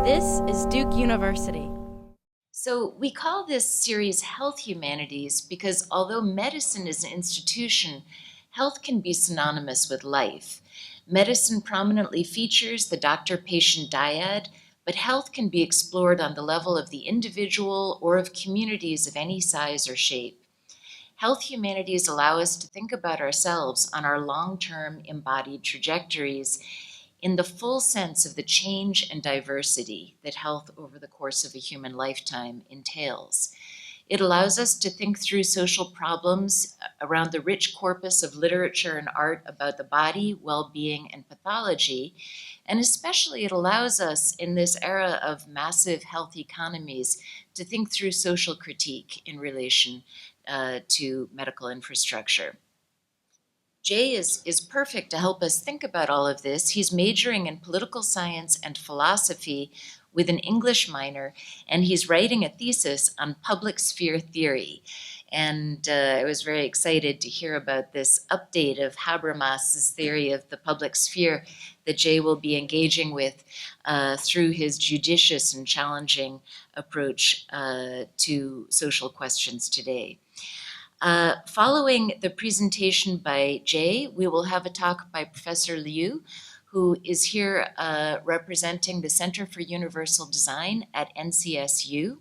This is Duke University. So we call this series Health Humanities because although medicine is an institution, health can be synonymous with life. Medicine prominently features the doctor-patient dyad, but health can be explored on the level of the individual or of communities of any size or shape. Health humanities allow us to think about ourselves on our long-term embodied trajectories in the full sense of the change and diversity that health over the course of a human lifetime entails. It allows us to think through social problems around the rich corpus of literature and art about the body, well-being, and pathology. And especially it allows us in this era of massive health economies to think through social critique in relation to medical infrastructure. Jay is perfect to help us think about all of this. He's majoring in political science and philosophy with an English minor, and he's writing a thesis on public sphere theory. And I was very excited to hear about this update of Habermas's theory of the public sphere that Jay will be engaging with through his judicious and challenging approach to social questions today. Following the presentation by Jay, we will have a talk by Professor Liu, who is here representing the Center for Universal Design at NCSU.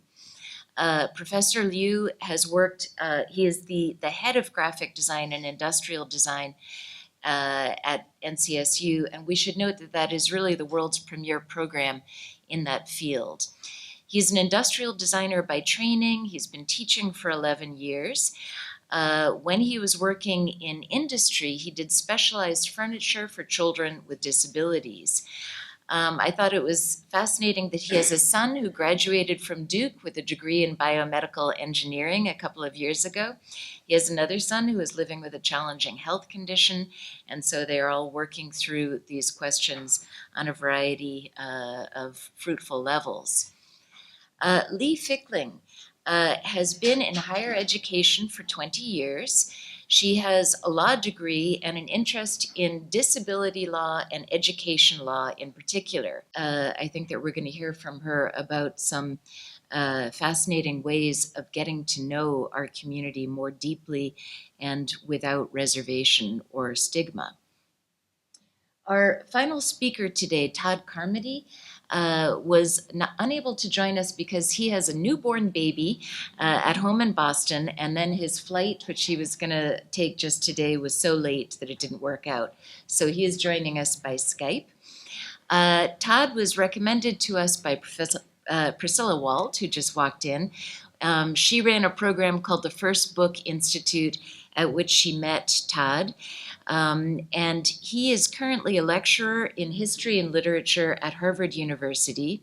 Professor Liu has worked, he is the head of graphic design and industrial design at NCSU, and we should note that that is really the world's premier program in that field. He's an industrial designer by training. He's been teaching for 11 years. When he was working in industry, he did specialized furniture for children with disabilities. I thought it was fascinating that he has a son who graduated from Duke with a degree in biomedical engineering a couple of years ago. He has another son who is living with a challenging health condition, and so they are all working through these questions on a variety of fruitful levels. Leigh Fickling has been in higher education for 20 years. She has a law degree and an interest in disability law and education law in particular. I think that we're going to hear from her about some fascinating ways of getting to know our community more deeply and without reservation or stigma. Our final speaker today, Todd Carmody, was unable to join us because he has a newborn baby at home in Boston, and then his flight, which he was going to take just today, was so late that it didn't work out. So he is joining us by Skype. Todd was recommended to us by Priscilla Walt, who just walked in. She ran a program called the First Book Institute, at which she met Todd. And he is currently a lecturer in history and literature at Harvard University.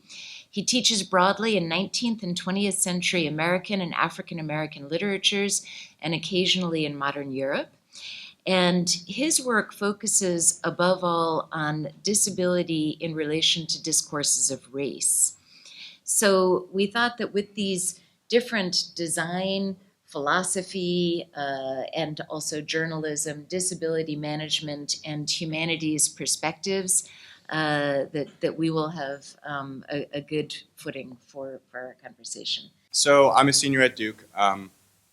He teaches broadly in 19th and 20th century American and African American literatures, and occasionally in modern Europe. And his work focuses above all on disability in relation to discourses of race. So we thought that with these different design, philosophy, and also journalism, disability management, and humanities perspectives, that we will have a good footing for our conversation. So I'm a senior at Duke.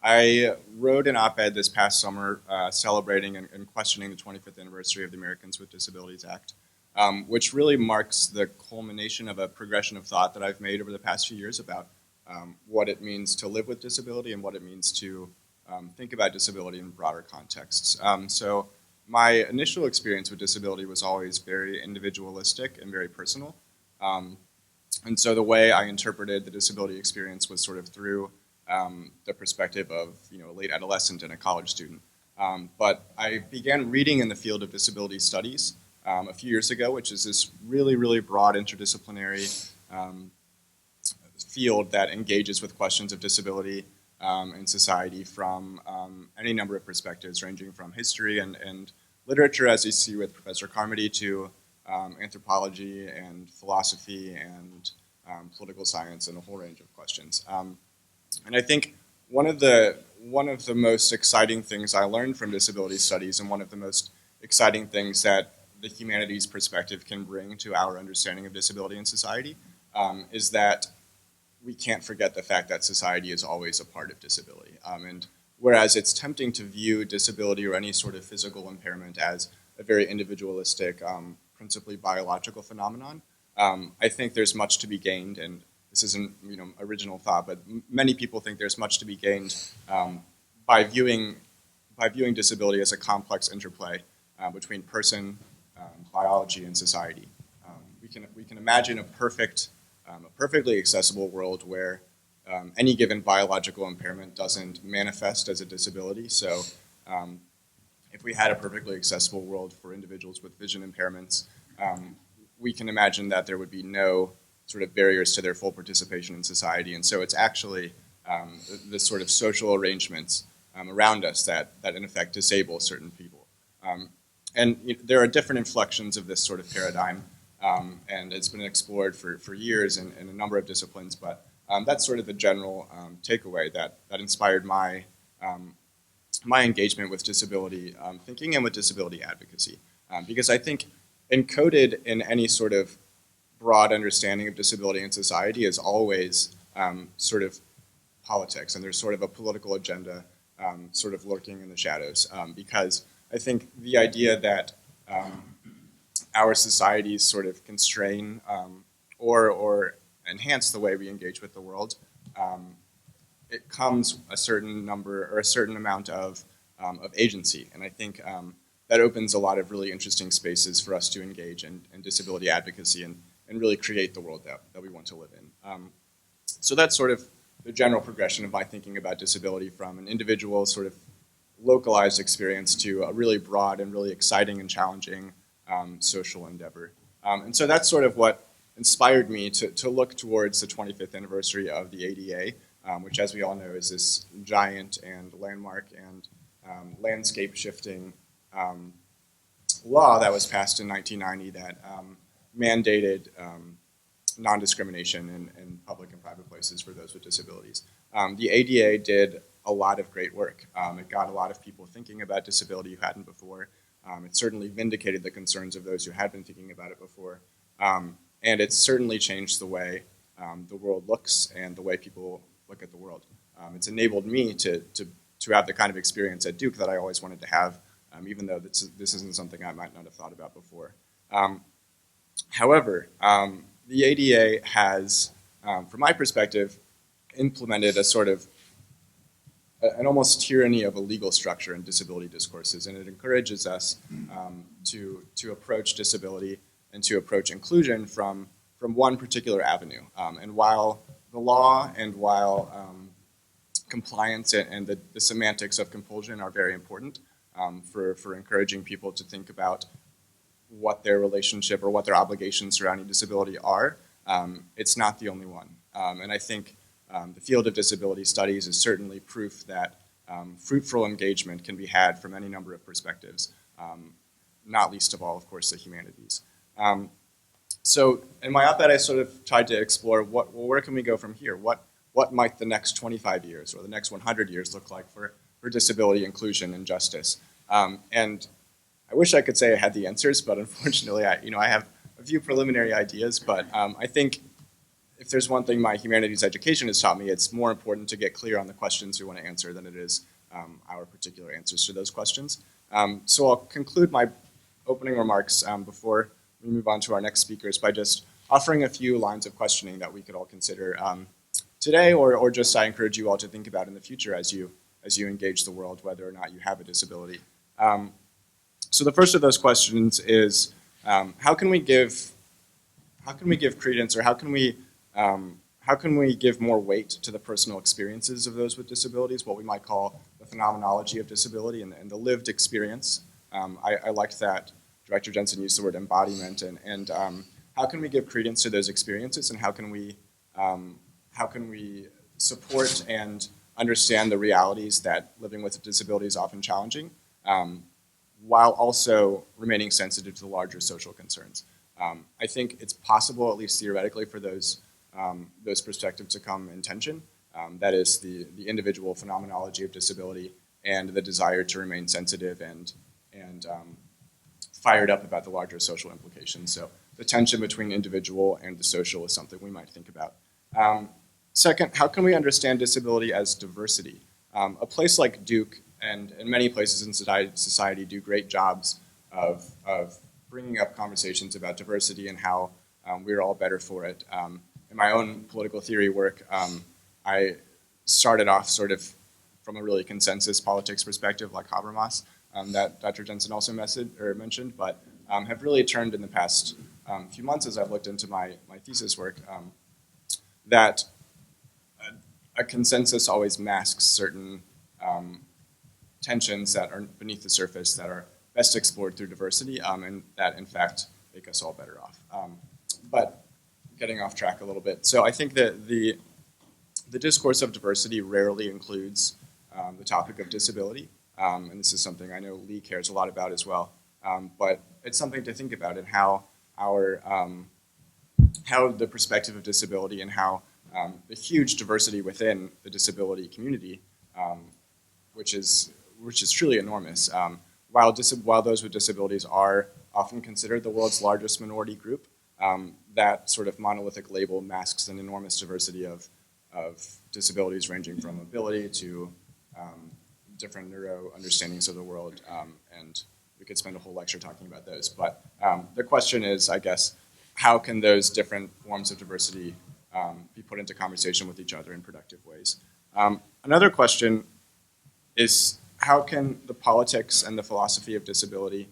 I wrote an op-ed this past summer celebrating and questioning the 25th anniversary of the Americans with Disabilities Act, which really marks the culmination of a progression of thought that I've made over the past few years about what it means to live with disability and what it means to think about disability in broader contexts. So my initial experience with disability was always very individualistic and very personal. And so the way I interpreted the disability experience was sort of through the perspective of a late adolescent and a college student. But I began reading in the field of disability studies a few years ago, which is this really, really broad interdisciplinary field that engages with questions of disability in society from any number of perspectives, ranging from history and literature, as you see with Professor Carmody, to anthropology and philosophy and political science and a whole range of questions. And I think one of the most exciting things I learned from disability studies, and one of the most exciting things that the humanities perspective can bring to our understanding of disability in society, is that we can't forget the fact that society is always a part of disability. And whereas it's tempting to view disability or any sort of physical impairment as a very individualistic, principally biological phenomenon, I think there's much to be gained, and this isn't original thought, but many people think there's much to be gained by viewing disability as a complex interplay between person, biology, and society. We can imagine a perfectly accessible world where any given biological impairment doesn't manifest as a disability. So if we had a perfectly accessible world for individuals with vision impairments, we can imagine that there would be no sort of barriers to their full participation in society. And so it's actually the sort of social arrangements around us that in effect disable certain people. And there are different inflections of this sort of paradigm, and it's been explored for years in a number of disciplines, but that's sort of the general takeaway that inspired my engagement with disability thinking and with disability advocacy. Because I think encoded in any sort of broad understanding of disability in society is always sort of politics, and there's sort of a political agenda sort of lurking in the shadows. Because I think the idea that our societies sort of constrain or enhance the way we engage with the world, it comes a certain number or a certain amount of agency, and I think that opens a lot of really interesting spaces for us to engage in disability advocacy and really create the world that we want to live in. So that's sort of the general progression of my thinking about disability, from an individual sort of localized experience to a really broad and really exciting and challenging social endeavor. And so that's sort of what inspired me to look towards the 25th anniversary of the ADA, which, as we all know, is this giant and landmark and landscape shifting law that was passed in 1990 that mandated non-discrimination in public and private places for those with disabilities. The ADA did a lot of great work. It got a lot of people thinking about disability who hadn't before. It certainly vindicated the concerns of those who had been thinking about it before. And it's certainly changed the way the world looks and the way people look at the world. It's enabled me to have the kind of experience at Duke that I always wanted to have, even though this isn't something I might not have thought about before. However, the ADA has, from my perspective, implemented a sort of an almost tyranny of a legal structure in disability discourses, and it encourages us to approach disability and to approach inclusion from one particular avenue. And while the law and while compliance and the semantics of compulsion are very important for encouraging people to think about what their relationship or what their obligations surrounding disability are, it's not the only one. And I think the field of disability studies is certainly proof that fruitful engagement can be had from any number of perspectives, not least of all, of course, the humanities. So in my op-ed, I sort of tried to explore where can we go from here? What might the next 25 years or the next 100 years look like for disability inclusion and justice? And I wish I could say I had the answers, but unfortunately, I have a few preliminary ideas. But I think if there's one thing my humanities education has taught me, it's more important to get clear on the questions we want to answer than it is our particular answers to those questions. So I'll conclude my opening remarks before we move on to our next speakers by just offering a few lines of questioning that we could all consider today, or just I encourage you all to think about in the future as you engage the world, whether or not you have a disability. So the first of those questions is how can we give credence, or how can we give more weight to the personal experiences of those with disabilities, what we might call the phenomenology of disability and the lived experience? I liked that Director Jensen used the word embodiment, and how can we give credence to those experiences, and how can we support and understand the realities that living with a disability is often challenging, while also remaining sensitive to the larger social concerns. I think it's possible, at least theoretically, for those perspectives to come in tension. That is the individual phenomenology of disability and the desire to remain sensitive and fired up about the larger social implications. So the tension between individual and the social is something we might think about. Second, how can we understand disability as diversity? A place like Duke and many places in society do great jobs of bringing up conversations about diversity and how we're all better for it. In my own political theory work, I started off sort of from a really consensus politics perspective, like Habermas, that Dr. Jensen also mentioned, but have really turned in the past few months as I've looked into my thesis work, that a consensus always masks certain tensions that are beneath the surface that are best explored through diversity, and that in fact make us all better off. But getting off track a little bit. So I think that the discourse of diversity rarely includes the topic of disability, and this is something I know Leigh cares a lot about as well. But it's something to think about in how the perspective of disability and how the huge diversity within the disability community, which is truly enormous. While those with disabilities are often considered the world's largest minority group, that sort of monolithic label masks an enormous diversity of disabilities ranging from mobility to different neuro understandings of the world, and we could spend a whole lecture talking about those. But the question is, I guess, how can those different forms of diversity be put into conversation with each other in productive ways? Another question is, how can the politics and the philosophy of disability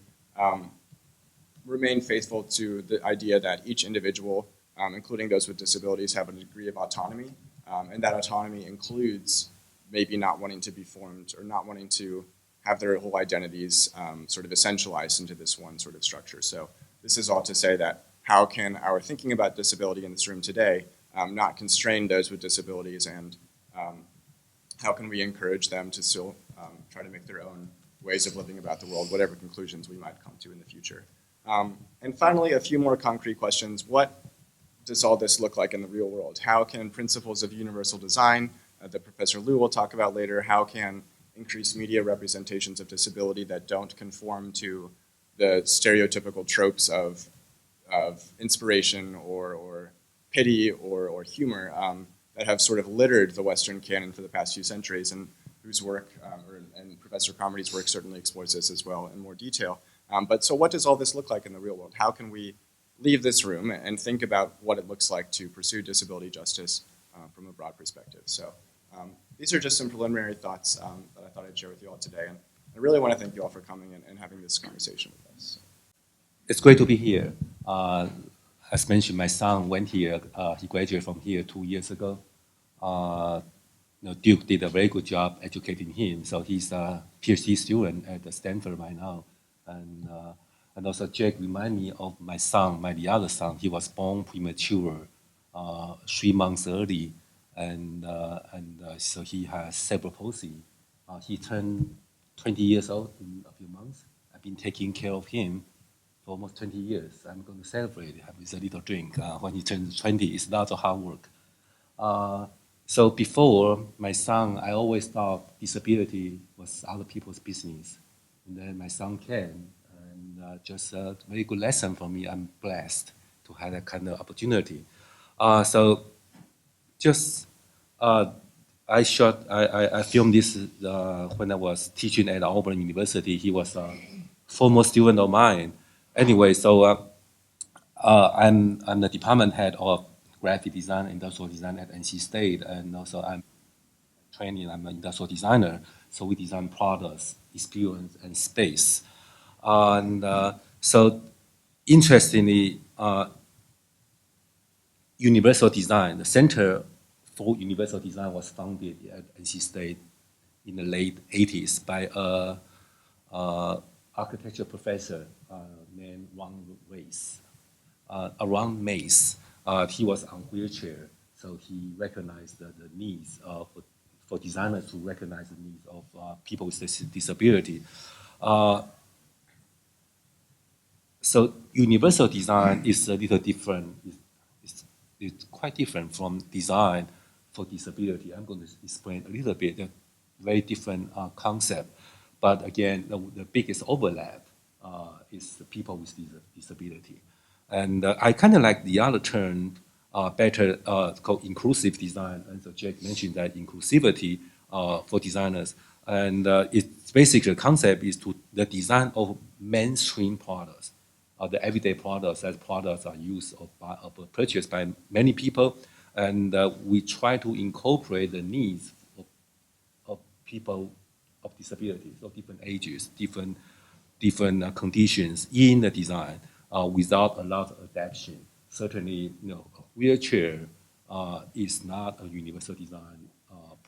remain faithful to the idea that each individual, including those with disabilities, have a degree of autonomy, and that autonomy includes maybe not wanting to be formed or not wanting to have their whole identities sort of essentialized into this one sort of structure. So this is all to say that how can our thinking about disability in this room today not constrain those with disabilities, and how can we encourage them to still try to make their own ways of living about the world, whatever conclusions we might come to in the future. And finally, a few more concrete questions. What does all this look like in the real world? How can principles of universal design that Professor Liu will talk about later, how can increased media representations of disability that don't conform to the stereotypical tropes of inspiration or pity or humor that have sort of littered the Western canon for the past few centuries, and whose work, and Professor Carmody's work certainly explores this as well in more detail. But so what does all this look like in the real world? How can we leave this room and think about what it looks like to pursue disability justice from a broad perspective? So these are just some preliminary thoughts that I thought I'd share with you all today. And I really want to thank you all for coming and having this conversation with us. It's great to be here. As mentioned, my son went here. He graduated from here 2 years ago. Duke did a very good job educating him. So he's a PhD student at Stanford right now. And also Jack reminded me of my son, the other son. He was born premature, 3 months early. And so he has cerebral palsy. He turned 20 years old in a few months. I've been taking care of him for almost 20 years. I'm going to celebrate with a little drink when he turns 20. It's lots of hard work. So before my son, I always thought disability was other people's business. And then my son came, and just a very good lesson for me. I'm blessed to have that kind of opportunity. I filmed this when I was teaching at Auburn University. He was a former student of mine. Anyway, so I'm the department head of graphic design and industrial design at NC State, and also I'm an industrial designer. So we design products, experience, and space. So interestingly, universal design, the Center for Universal Design was founded at NC State in the late 80s by an architecture professor named Ron Mace. He was on wheelchair, so he recognized the needs for designers to recognize the needs of people with disability. So universal design is a little different. It's quite different from design for disability. I'm going to explain a little bit, a very different concept. But again, the biggest overlap is the people with disability. And I kind of like the other term better called inclusive design. And so Jack mentioned that inclusivity for designers. And it's basically the concept is to the design of mainstream products, the everyday products as products are used or purchased by many people. And we try to incorporate the needs of people of disabilities, of different ages, different conditions in the design without a lot of adaptation. Certainly, a wheelchair is not a universal design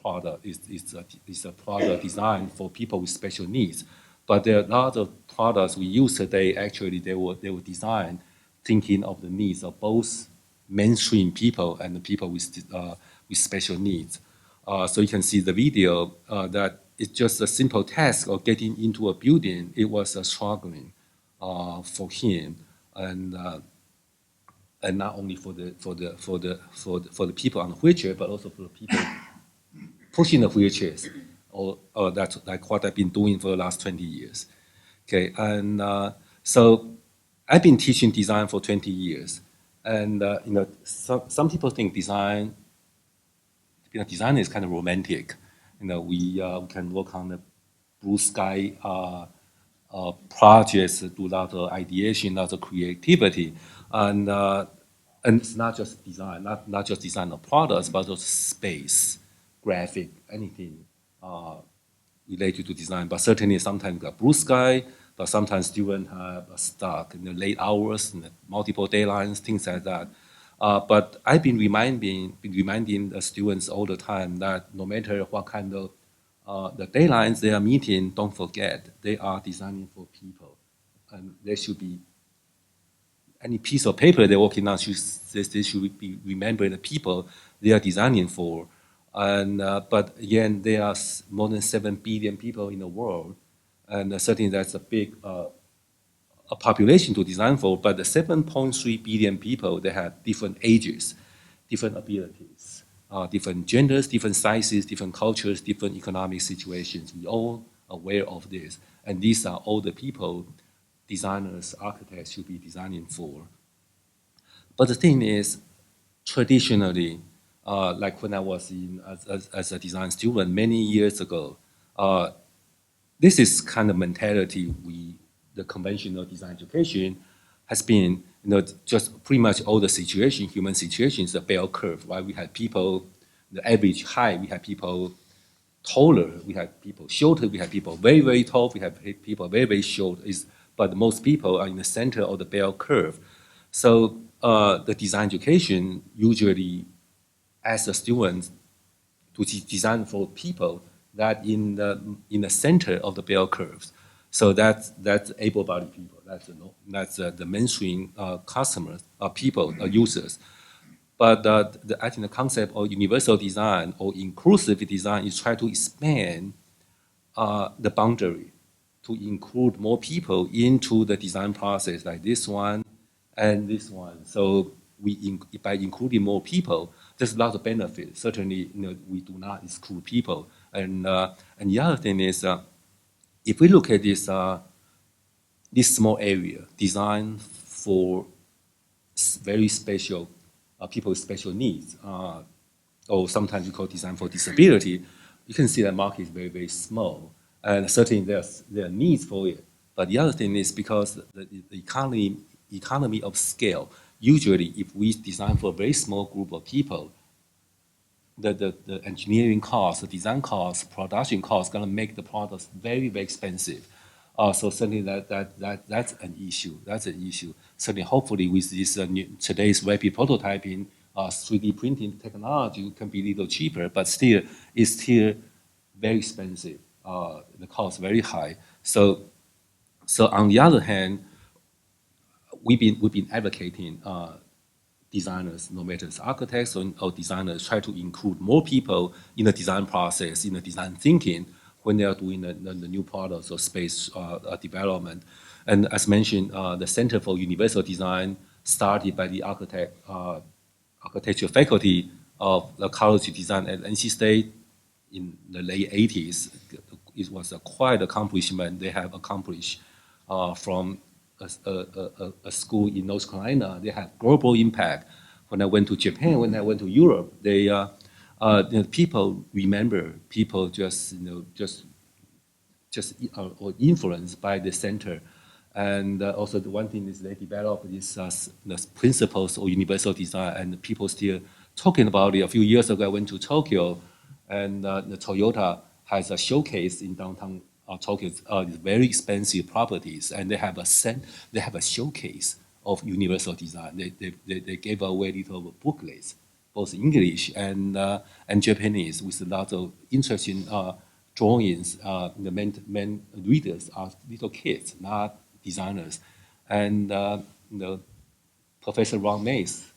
product. It's a product designed for people with special needs. But there are a lot of products we use today. Actually, they were designed thinking of the needs of both mainstream people and the people with special needs. So you can see the video that it's just a simple task of getting into a building. It was struggling for him, and not only for the people on the wheelchair, but also for the people pushing the wheelchairs. Or that's like what I've been doing for the last 20 years. Okay, and so I've been teaching design for 20 years, and some people think design is kind of romantic. We can work on the blue sky projects, do a lot of ideation, a lot of creativity, and it's not just design, not just design of products, but also space, graphic, anything related to design. But certainly sometimes got blue sky, but sometimes students have stuck in the late hours, and multiple deadlines, things like that. But I've been reminding the students all the time that no matter what kind of the deadlines they are meeting, don't forget they are designing for people, and there should be any piece of paper they're working on. They should be remember the people they are designing for. And but again, there are more than 7 billion people in the world, and certainly that's a big a population to design for. But the 7.3 billion people, they have different ages, different abilities, different genders, different sizes, different cultures, different economic situations. We all aware of this, and these are all the people designers, architects should be designing for. But the thing is, traditionally, like when I was as a design student many years ago, this is kind of mentality the conventional design education has been, just pretty much all the human situations, a bell curve, right? We had people, the average height, we had people taller, we had people shorter, we had people very, very tall, we had people very, very short. But most people are in the center of the bell curve. So the design education usually asks the students to design for people that in the center of the bell curves. So that's able-bodied people. That's the mainstream customers, people, users. But I think the concept of universal design or inclusive design is try to expand the boundary to include more people into the design process, like this one and this one. So by including more people, there's a lot of benefits. Certainly, we do not exclude people. And the other thing is, if we look at this small area, design for very special people with special needs, or sometimes we call design for disability, you can see that market is very, very small. And certainly there are needs for it. But the other thing is because the economy of scale, usually if we design for a very small group of people, the engineering cost, the design cost, production cost going to make the products very, very expensive. So certainly that's an issue. That's an issue. Certainly, hopefully, with this today's rapid prototyping, 3D printing technology can be a little cheaper, but still, it's still very expensive. The cost very high. So on the other hand, we've been advocating designers, no matter it's architects or designers, try to include more people in the design process, in the design thinking when they are doing the new products or space development. And as mentioned, the Center for Universal Design started by the architecture faculty of the College of Design at NC State in the late 80s. It was a quite accomplishment they have accomplished from a school in North Carolina. They had global impact. When I went to Japan, when I went to Europe, people remember, people just or influenced by the center. And also the one thing is they developed these the principles of universal design, and people still talking about it. A few years ago, I went to Tokyo, and the Toyota has a showcase in downtown Tokyo. It's very expensive properties, and they have a showcase of universal design. They gave away little booklets, both English and Japanese, with a lot of interesting drawings. The main readers are little kids, not designers. And Professor Ron May's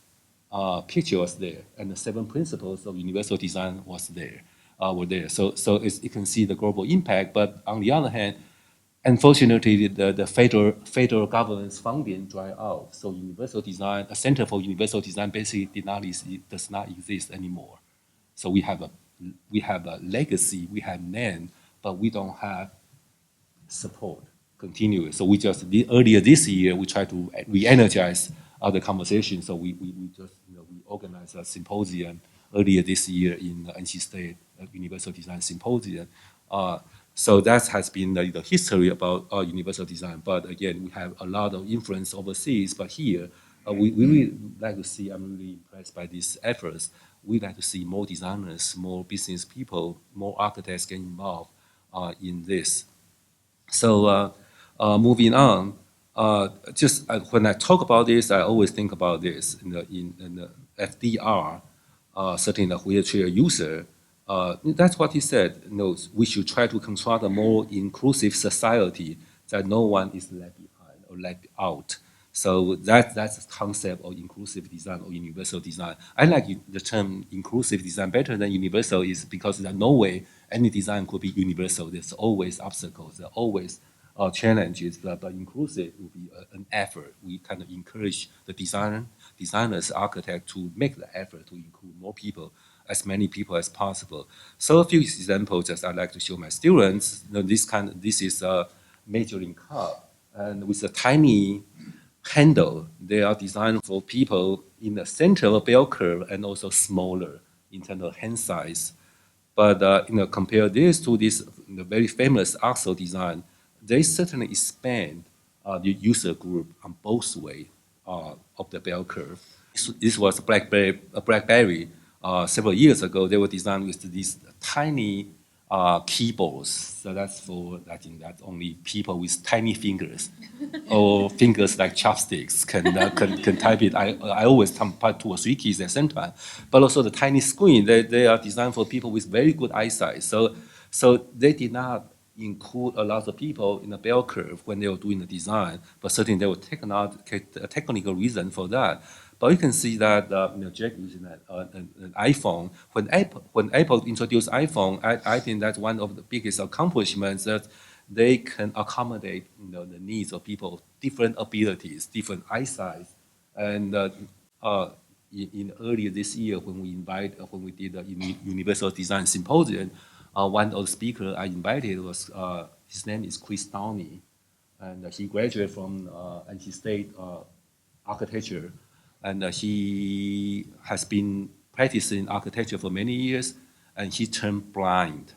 picture was there, and the 7 principles of universal design were there. So you can see the global impact. But on the other hand, unfortunately, the federal government's funding dried out. So universal design, a Center for Universal Design, basically does not exist anymore. So we have a legacy, we have name, but we don't have support continuous. So we just earlier this year we tried to re-energize the conversation. So we just we organized a symposium earlier this year in NC State Universal Design Symposium. So that has been the history about universal design. But again, we have a lot of influence overseas. But here, we really like to see. I'm really impressed by these efforts. We like to see more designers, more business people, more architects get involved in this. So moving on, when I talk about this, I always think about this in the FDR, certainly the wheelchair user. That's what he said. We should try to construct a more inclusive society that no one is left behind or left out. So that's the concept of inclusive design or universal design. I like the term inclusive design better than universal, is because there's no way any design could be universal. There's always obstacles. There are always challenges. But inclusive will be an effort. We kind of encourage the designers, architects to make the effort to include more people, as many people as possible. So a few examples that I'd like to show my students. This is a measuring cup, and with a tiny handle. They are designed for people in the center of a bell curve and also smaller in terms of hand size. But compare this to this very famous Axel design, they certainly expand the user group on both ways of the bell curve. This was a BlackBerry several years ago. They were designed with these tiny keyboards. So that's for, I think that's only people with tiny fingers or fingers like chopsticks can type it. I always type 2 or 3 keys at the same time. But also the tiny screen, they are designed for people with very good eyesight. So they did not include a lot of people in the bell curve when they were doing the design, but certainly there were technical reason for that. But you can see that Jack using an iPhone. When Apple introduced iPhone, I think that's one of the biggest accomplishments, that they can accommodate the needs of people of different abilities, different eyesight. And in earlier this year, when we did a Universal Design Symposium, one of the speakers I invited was his name is Chris Downey, and he graduated from NC State architecture. And he has been practicing architecture for many years, and he turned blind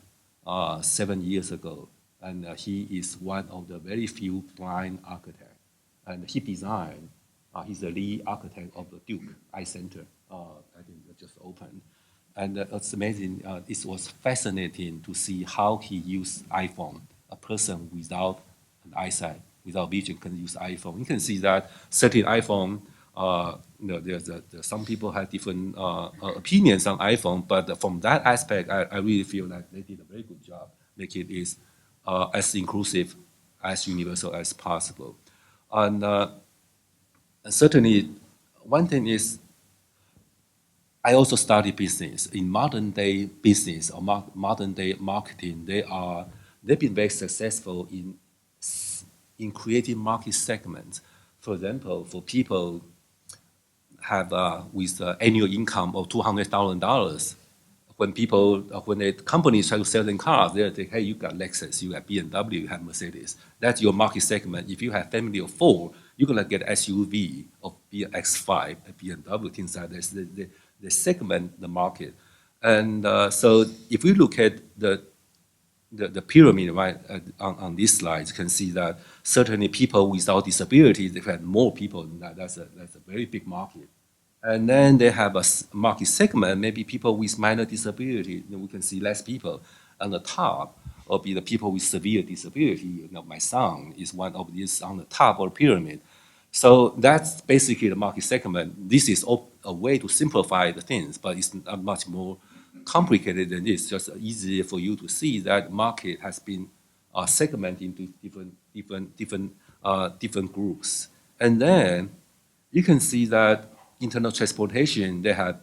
7 years ago. And he is one of the very few blind architects. And he designed, he's the lead architect of the Duke Eye Center, I think that just opened. And it's amazing, it was fascinating to see how he used iPhone. A person without an eyesight, without vision can use iPhone. You can see that certain iPhone, there's some people have different opinions on iPhone, but from that aspect, I really feel like they did a very good job making it as inclusive, as universal as possible. And certainly, one thing is, I also study business. In modern day business or modern day marketing, they've been very successful in creating market segments. For example, for people have with annual income of $200,000, when people, when the companies try to sell them cars, they say, hey, you got Lexus, you got BMW, you have Mercedes. That's your market segment. If you have family of 4, you're gonna get SUV of X5, BMW, things like this. They segment the market. And so if we look at the pyramid, right, on this slide, you can see that certainly people without disabilities, they've had more people than that. That's a very big market. And then they have a market segment, maybe people with minor disability. We can see less people on the top, or be the people with severe disability. My son is one of these on the top of the pyramid. So that's basically the market segment. This is a way to simplify the things, but it's not much more complicated than this. Just easier for you to see that market has been segmented into different groups. And then you can see that internal transportation, they have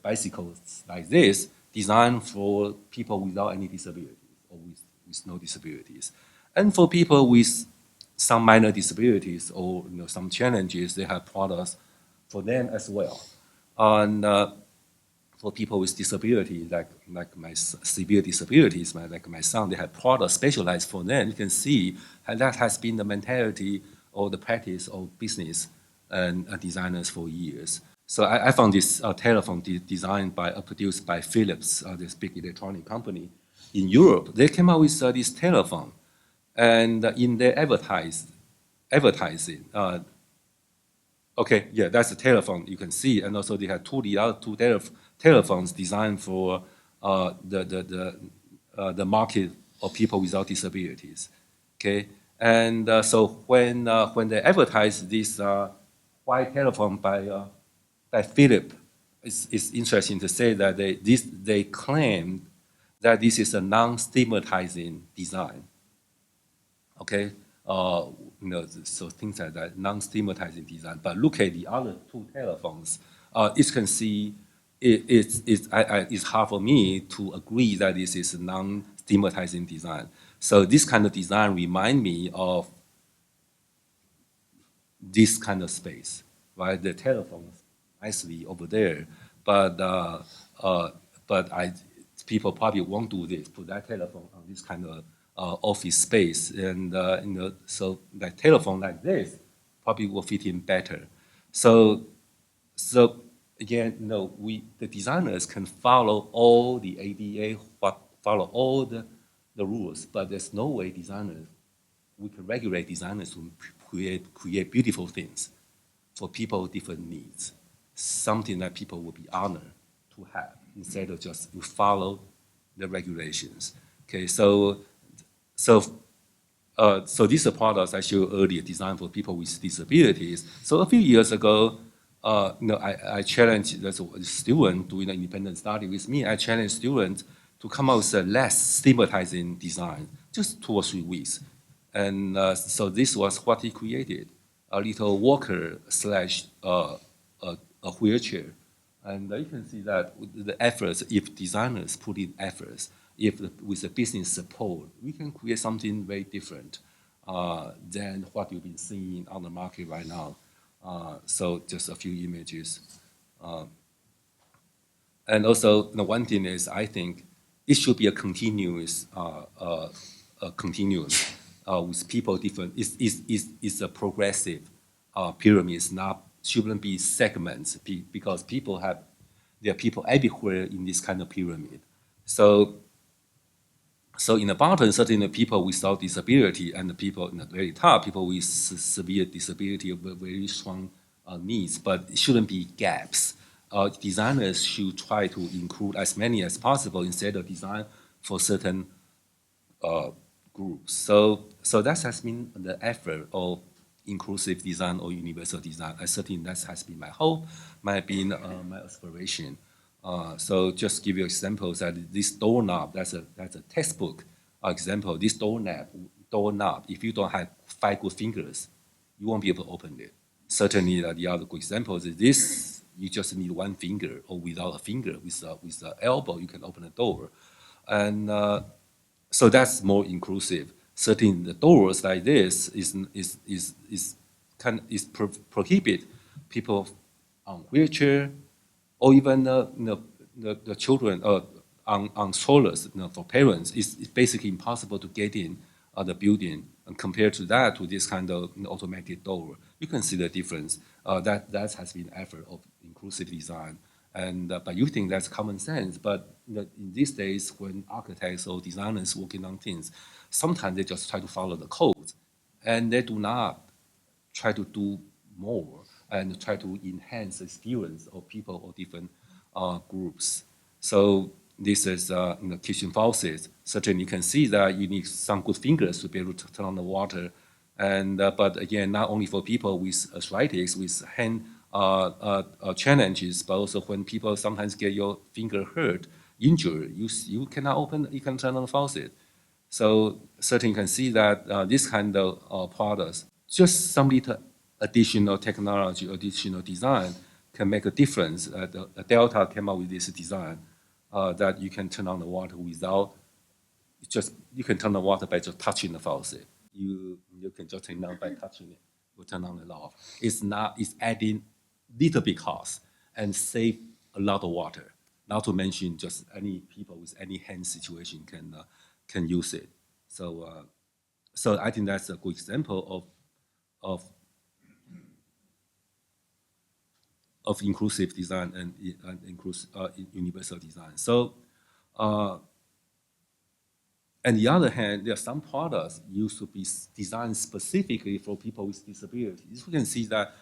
bicycles like this designed for people without any disabilities or with no disabilities. And for people with some minor disabilities or some challenges, they have products for them as well. And for people with disabilities, like my severe disabilities, like my son, they have products specialized for them. You can see how that has been the mentality or the practice of business and designers for years. So I found this telephone produced by Philips, this big electronic company in Europe. They came out with this telephone, and in their advertising, okay, yeah, that's the telephone you can see, and also they have the other two telephones designed for the market of people without disabilities. Okay, and so when they advertise this white telephone by Philips, it's interesting to say that they claim that this is a non-stigmatizing design. Okay, so things like that, non-stigmatizing design. But look at the other two telephones. You can see it's hard for me to agree that this is a non-stigmatizing design. So this kind of design reminds me of this kind of space, right? The telephones nicely over there, but people probably won't do this. Put that telephone on this kind of office space, and so that telephone like this probably will fit in better. So again, the designers can follow all the ADA, follow all the rules, but there's no way we can regulate designers to create beautiful things for people with different needs, something that people will be honored to have instead of just follow the regulations. Okay, so these are products I showed earlier, designed for people with disabilities. So a few years ago, I challenged a student doing an independent study with me. I challenged students to come up with a less stigmatizing design, just 2 or 3 weeks. And so this was what he created, a little walker / a wheelchair. And you can see that with the efforts, if designers put in efforts, with the business support, we can create something very different than what you've been seeing on the market right now. So just a few images. And also, the one thing is, I think it should be a continuous continuum with people different. It's a progressive pyramid. Shouldn't be segments because there are people everywhere in this kind of pyramid. So in the bottom, certainly people without disability, and the people in the very top, people with severe disability or very strong needs, but it shouldn't be gaps. Designers should try to include as many as possible instead of design for certain groups. So that has been the effort of inclusive design or universal design. I certainly that has been my hope, my aspiration. So just give you examples that this doorknob, that's a textbook example. This doorknob, if you don't have 5 good fingers, you won't be able to open it. Certainly the other good examples is this, you just need 1 finger, or without a finger, with the elbow, you can open a door. And so that's more inclusive. Certainly the doors like this prohibit people on wheelchair, or even the children on strollers, for parents, it's basically impossible to get in the building. And compared to that, to this kind of automated door, you can see the difference. That has been effort of inclusive design. And but you think that's common sense, but in these days, when architects or designers working on things, sometimes they just try to follow the code, and they do not try to do more and try to enhance the experience of people or different groups. So this is kitchen faucet. Certainly, you can see that you need some good fingers to be able to turn on the water. And but again, not only for people with arthritis, with hand challenges, but also when people sometimes get your finger hurt, injured, you cannot you can turn on the faucet. So certainly you can see that this kind of products, just some little additional technology, additional design can make a difference. Delta came up with this design that you can turn on the water without you can turn the water by just touching the faucet. You can just turn it on by touching it. You turn on the knob. It's adding little bit cost and save a lot of water. Not to mention just any people with any hand situation can use it. So so I think that's a good example of inclusive design and inclusive universal design. So on the other hand, there are some products used to be designed specifically for people with disabilities. You can see that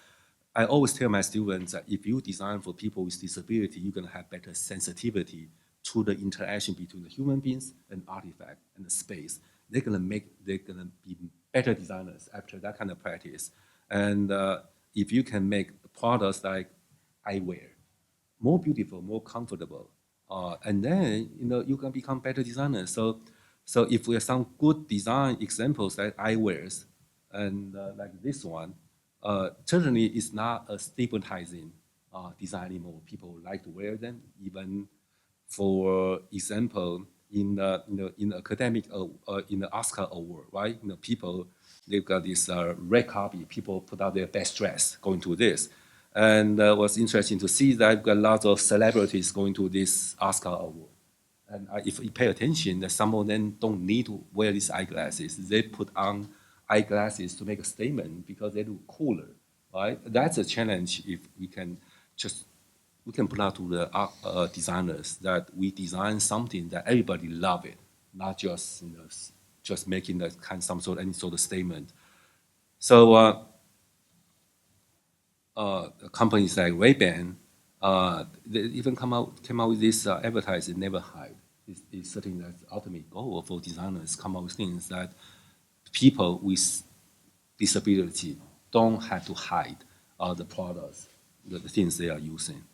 I always tell my students that if you design for people with disability, you're going to have better sensitivity to the interaction between the human beings and artifact and the space. They're going to be better designers after that kind of practice. And if you can make products like eyewear more beautiful, more comfortable, and then you can become better designers. So if we have some good design examples like eyewears, and like this one, certainly it's not a stigmatizing design anymore. People like to wear them. Even for example, in the academic in the Oscar award, right? People they've got this red carpet. People put out their best dress going to this, and was interesting to see that I've got lots of celebrities going to this Oscar award. And if you pay attention, that some of them don't need to wear these eyeglasses. They put on eyeglasses to make a statement because they look cooler, right? That's a challenge if we can put out to the designers that we design something that everybody love it, not just just making that kind of any sort of statement. So companies like Ray-Ban, they even came out with this advertising, never hide. It's certainly the ultimate goal for designers, come up with things that people with disability don't have to hide the products, the things they are using.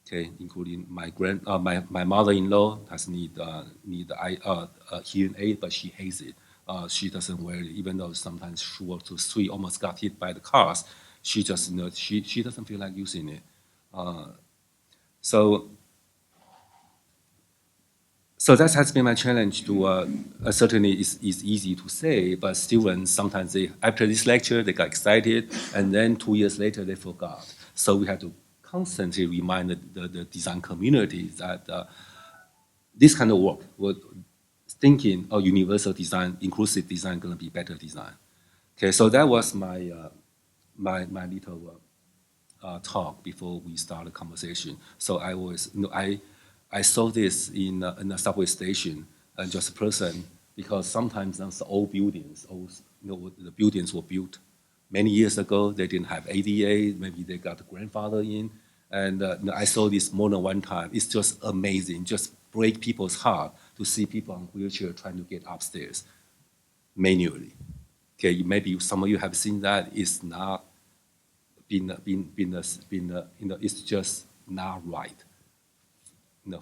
Okay, including my mother-in-law has need hearing aid, but she hates it. She doesn't wear it, even though sometimes she walks to the street, almost got hit by the cars. She just she doesn't feel like using it. So that has been my challenge to, certainly it's easy to say, but students, sometimes after this lecture, they got excited, and then 2 years later, they forgot. So we have to constantly remind the design community that this kind of work, thinking of universal design, inclusive design, going to be better design. Okay, so that was my my little talk before we start the conversation. So I was, I saw this in a subway station, and just a person, because sometimes those old buildings, the buildings were built many years ago. They didn't have ADA. Maybe they got the grandfather in, and I saw this more than one time. It's just amazing. Just break people's heart to see people on wheelchair trying to get upstairs manually. Okay, maybe some of you have seen that. It's not it's just not right.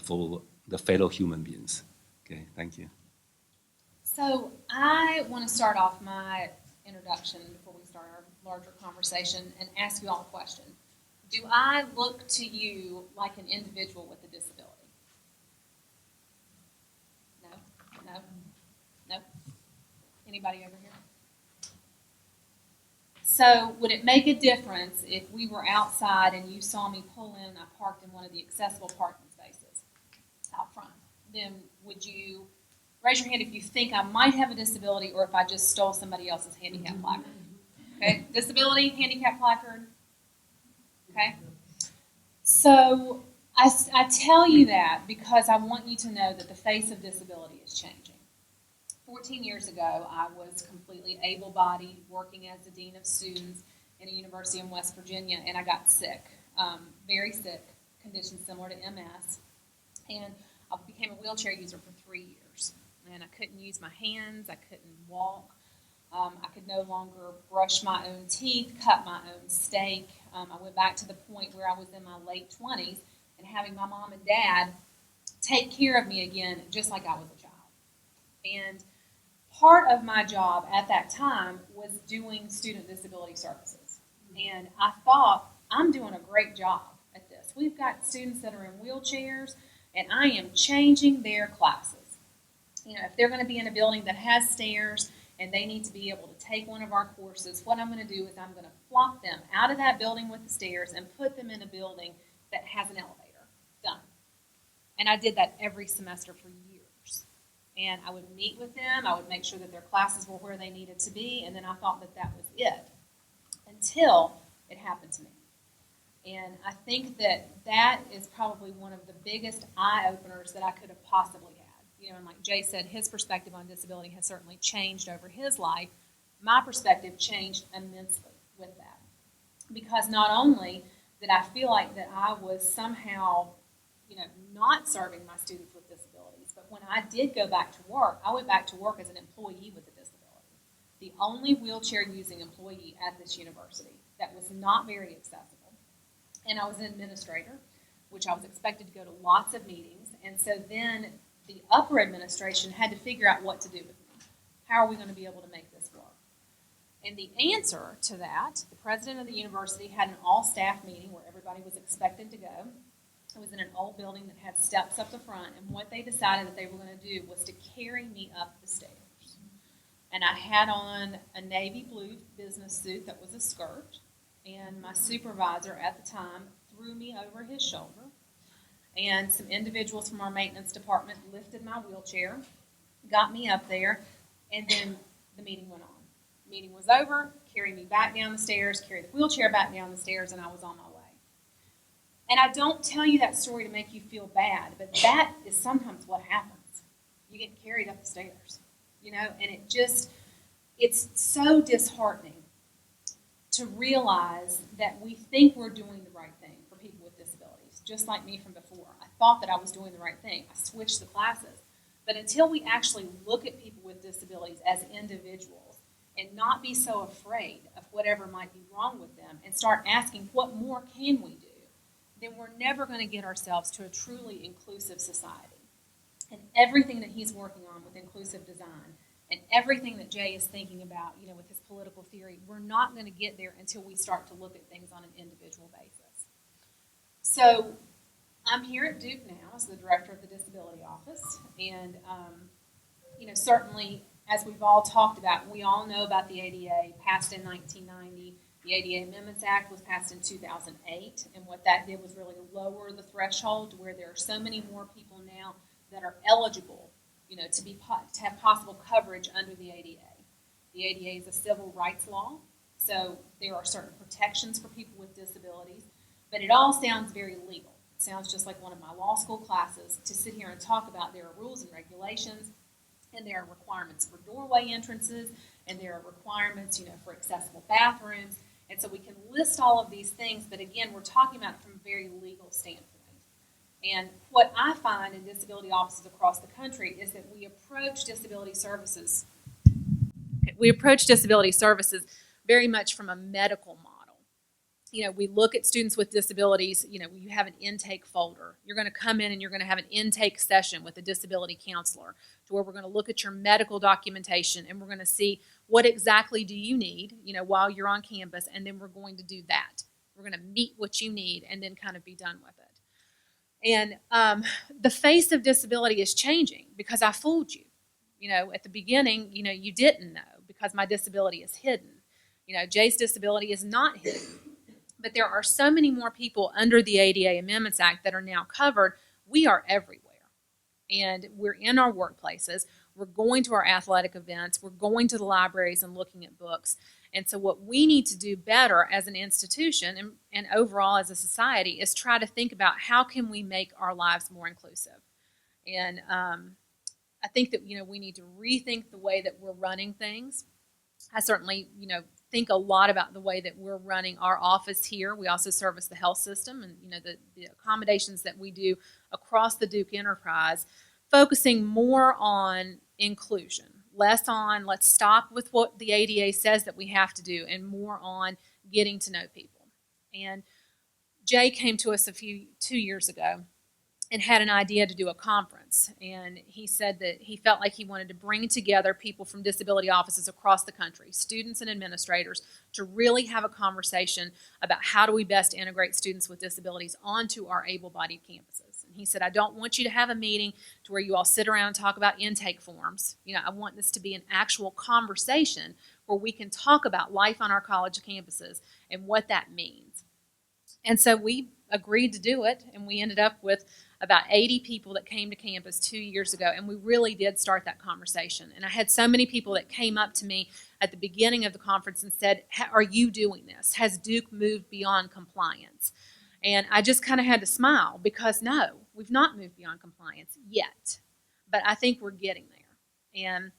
For the fellow human beings. Okay, thank you. So I want to start off my introduction before we start our larger conversation and ask you all a question. Do I look to you like an individual with a disability? No? Anybody over here? So would it make a difference if we were outside and you saw me pull in and I parked in one of the accessible parking spaces out front? then would you raise your hand if you think I might have a disability or if I just stole somebody else's handicap placard? Okay, disability, handicap placard. Okay, so I tell you that because I want you to know that the face of disability is changing. 14 years ago, I was completely able-bodied, working as the dean of students in a university in West Virginia, and I got sick, very sick, condition similar to MS, and I became a wheelchair user for 3 years. And I couldn't use my hands, I couldn't walk, I could no longer brush my own teeth, cut my own steak. I went back to the point where I was in my late 20s and having my mom and dad take care of me again just like I was a child. And part of my job at that time was doing student disability services. And I thought, I'm doing a great job at this. We've got students that are in wheelchairs, and I am changing their classes. You know, if they're going to be in a building that has stairs and they need to be able to take one of our courses, what I'm going to do is I'm going to flop them out of that building with the stairs and put them in a building that has an elevator. Done. And I did that every semester for years. And I would meet with them, I would make sure that their classes were where they needed to be, and then I thought that that was it until it happened to me. And I think that that is probably one of the biggest eye-openers that I could have possibly had. You know, and like Jay said, his perspective on disability has certainly changed over his life. My perspective changed immensely with that. Because not only did I feel like that I was somehow, you know, not serving my students with disabilities, but when I did go back to work, I went back to work as an employee with a disability. The only wheelchair-using employee at this university that was not very accessible. And I was an administrator, which I was expected to go to lots of meetings. And so then the upper administration had to figure out what to do with me. How are we going to be able to make this work? And the answer to that, the president of the university had an all-staff meeting where everybody was expected to go. It was in an old building that had steps up the front, and what they decided that they were going to do was to carry me up the stairs. And I had on a navy blue business suit that was a skirt, and my supervisor at the time threw me over his shoulder. And some individuals from our maintenance department lifted my wheelchair, got me up there, and then the meeting went on. The meeting was over, carried me back down the stairs, carried the wheelchair back down the stairs, and I was on my way. And I don't tell you that story to make you feel bad, but that is sometimes what happens. You get carried up the stairs, you know, and it's so disheartening to realize that we think we're doing the right thing for people with disabilities, just like me from before. I thought that I was doing the right thing. I switched the classes. But until we actually look at people with disabilities as individuals and not be so afraid of whatever might be wrong with them and start asking what more can we do, then we're never going to get ourselves to a truly inclusive society. And everything that he's working on with inclusive design and everything that Jay is thinking about, you know, with his political theory, we're not going to get there until we start to look at things on an individual basis. So I'm here at Duke now as the director of the Disability Office, and you know, certainly, as we've all talked about, we all know about the ADA, passed in 1990. The ADA Amendments Act was passed in 2008, and what that did was really lower the threshold to where there are so many more people now that are eligible, you know, to have possible coverage under the ADA. The ADA is a civil rights law, so there are certain protections for people with disabilities, but it all sounds very legal. It sounds just like one of my law school classes to sit here and talk about there are rules and regulations, and there are requirements for doorway entrances, and there are requirements, you know, for accessible bathrooms, and so we can list all of these things, but again, we're talking about it from a very legal standpoint. And what I find in disability offices across the country is that we approach disability services very much from a medical model. You know, we look at students with disabilities, you know, you have an intake folder. You're going to come in and you're going to have an intake session with a disability counselor to where we're going to look at your medical documentation and we're going to see what exactly do you need, you know, while you're on campus, and then we're going to do that. We're going to meet what you need and then kind of be done with it. And the face of disability is changing because I fooled you. You know, at the beginning, you know, you didn't know because my disability is hidden. You know, Jay's disability is not hidden. But there are so many more people under the ADA Amendments Act that are now covered. We are everywhere. And we're in our workplaces. We're going to our athletic events. We're going to the libraries and looking at books. And so what we need to do better as an institution and overall as a society is try to think about how can we make our lives more inclusive. And I think that, we need to rethink the way that we're running things. I certainly, think a lot about the way that we're running our office here. We also service the health system and, the accommodations that we do across the Duke enterprise, focusing more on inclusion, less on let's stop with what the ADA says that we have to do, and more on getting to know people. And Jay came to us 2 years ago and had an idea to do a conference. And he said that he felt like he wanted to bring together people from disability offices across the country, students and administrators, to really have a conversation about how do we best integrate students with disabilities onto our able-bodied campuses. And he said, I don't want you to have a meeting to where you all sit around and talk about intake forms. I want this to be an actual conversation where we can talk about life on our college campuses and what that means. And so we agreed to do it, and we ended up with about 80 people that came to campus 2 years ago, and we really did start that conversation. And I had so many people that came up to me at the beginning of the conference and said, are you doing this? Has Duke moved beyond compliance? And I just kind of had to smile because no, we've not moved beyond compliance yet. But I think we're getting there. And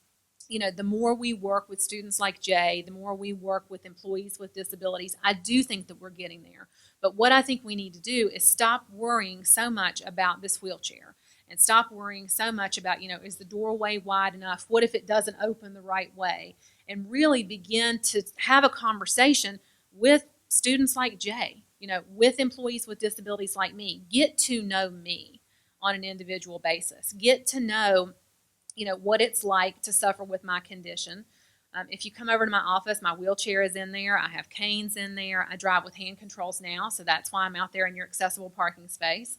the more we work with students like Jay, the more we work with employees with disabilities, I do think that we're getting there. But what I think we need to do is stop worrying so much about this wheelchair and stop worrying so much about, is the doorway wide enough? What if it doesn't open the right way? And really begin to have a conversation with students like Jay, with employees with disabilities like me. Get to know me on an individual basis. Get to know what it's like to suffer with my condition. If you come over to my office, my wheelchair is in there. I have canes in there. I drive with hand controls now, so that's why I'm out there in your accessible parking space.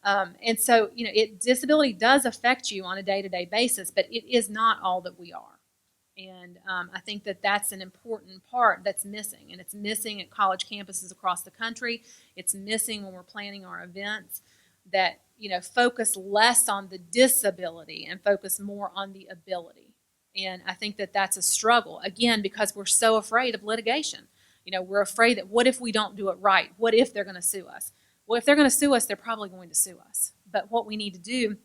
And so, disability does affect you on a day-to-day basis, but it is not all that we are. And I think that that's an important part that's missing, and it's missing at college campuses across the country. It's missing when we're planning our events, that focus less on the disability and focus more on the ability. And I think that that's a struggle, again, because we're so afraid of litigation. We're afraid that what if we don't do it right? What if they're going to sue us? Well, if they're going to sue us, they're probably going to sue us. But what we need to do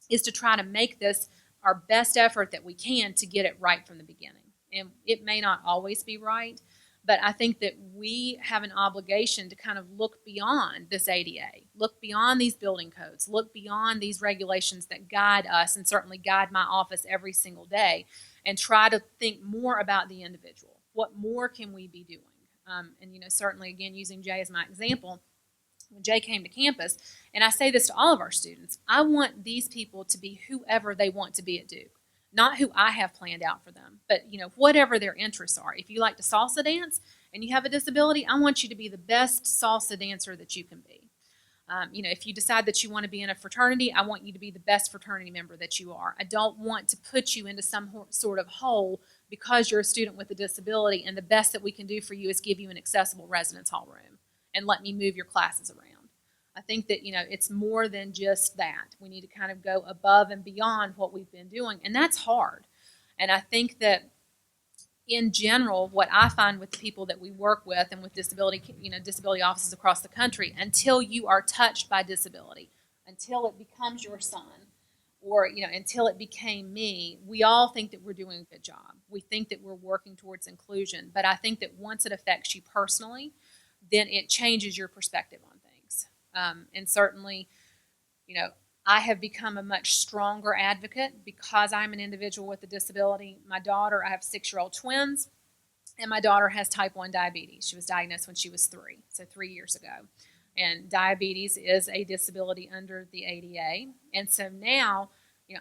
is to try to make this our best effort that we can to get it right from the beginning. And it may not always be right, but I think that we have an obligation to kind of look beyond this ADA, look beyond these building codes, look beyond these regulations that guide us and certainly guide my office every single day, and try to think more about the individual. What more can we be doing? And certainly, again, using Jay as my example, when Jay came to campus, and I say this to all of our students, I want these people to be whoever they want to be at Duke. Not who I have planned out for them, but whatever their interests are. If you like to salsa dance and you have a disability, I want you to be the best salsa dancer that you can be. If you decide that you want to be in a fraternity, I want you to be the best fraternity member that you are. I don't want to put you into some sort of hole because you're a student with a disability, and the best that we can do for you is give you an accessible residence hall room and let me move your classes around. I think that, it's more than just that. We need to kind of go above and beyond what we've been doing, and that's hard. And I think that in general, what I find with the people that we work with and with disability offices across the country, until you are touched by disability, until it becomes your son, or, until it became me, we all think that we're doing a good job. We think that we're working towards inclusion, but I think that once it affects you personally, then it changes your perspective on things. And certainly, I have become a much stronger advocate because I'm an individual with a disability. My daughter, I have 6-year-old twins, and my daughter has type 1 diabetes. She was diagnosed when she was 3, so 3 years ago. And diabetes is a disability under the ADA. And so now,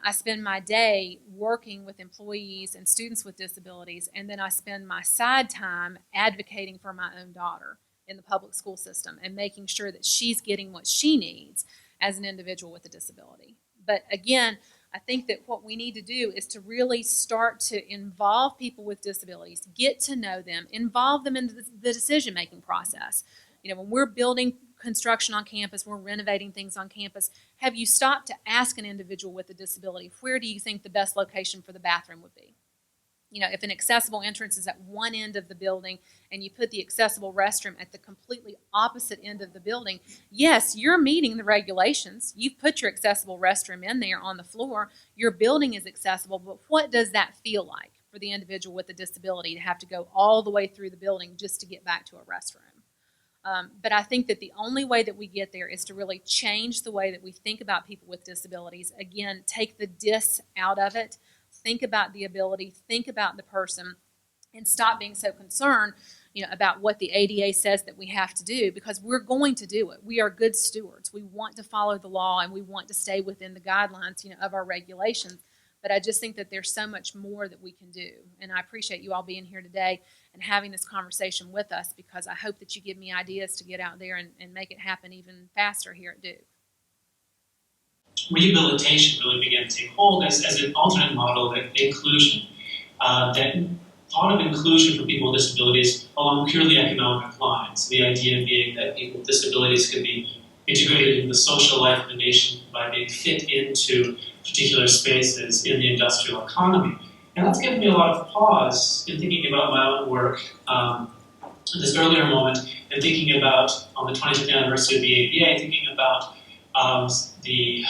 I spend my day working with employees and students with disabilities, and then I spend my side time advocating for my own daughter in the public school system and making sure that she's getting what she needs as an individual with a disability. But again, I think that what we need to do is to really start to involve people with disabilities, get to know them, involve them in the decision-making process. When we're building construction on campus, we're renovating things on campus, have you stopped to ask an individual with a disability, where do you think the best location for the bathroom would be? You know, if an accessible entrance is at one end of the building and you put the accessible restroom at the completely opposite end of the building, yes, you're meeting the regulations. You've put your accessible restroom in there on the floor. Your building is accessible, but what does that feel like for the individual with a disability to have to go all the way through the building just to get back to a restroom? But I think that the only way that we get there is to really change the way that we think about people with disabilities. Again, take the dis out of it. Think about the ability, think about the person, and stop being so concerned, you know, about what the ADA says that we have to do, because we're going to do it. We are good stewards. We want to follow the law, and we want to stay within the guidelines, you know, of our regulations. But I just think that there's so much more that we can do. And I appreciate you all being here today and having this conversation with us, because I hope that you give me ideas to get out there and make it happen even faster here at Duke. Rehabilitation really began to take hold as an alternate model of inclusion, that thought of inclusion for people with disabilities along purely economic lines. The idea being that people with disabilities could be integrated into the social life of the nation by being fit into particular spaces in the industrial economy. And that's given me a lot of pause in thinking about my own work at this earlier moment, and thinking about, on the 25th anniversary of the ABA, thinking about the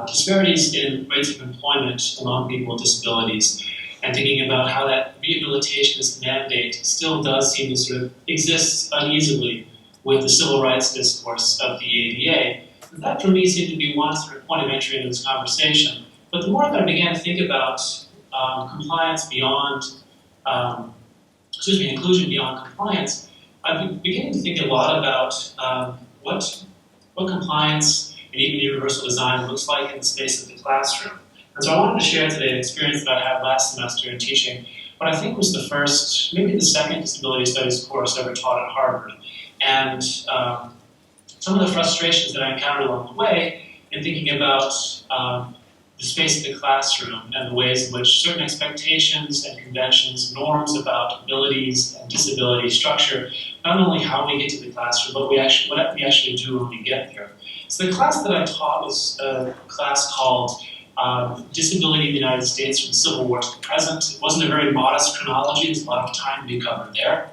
disparities in rates of employment among people with disabilities, and thinking about how that rehabilitationist mandate still does seem to sort of exist uneasily with the civil rights discourse of the ADA. And that for me seemed to be one sort of point of entry into this conversation. But the more that I began to think about compliance beyond, inclusion beyond compliance, I'm beginning to think a lot about what compliance and even universal design looks like in the space of the classroom. And so I wanted to share today an experience that I had last semester in teaching what I think was the first, maybe the second disability studies course ever taught at Harvard. And some of the frustrations that I encountered along the way in thinking about the space of the classroom and the ways in which certain expectations and conventions, norms about abilities and disability structure not only how we get to the classroom, but what we actually do when we get there. So the class that I taught was a class called Disability in the United States from the Civil War to the Present. It wasn't a very modest chronology, there's a lot of time to be covered there.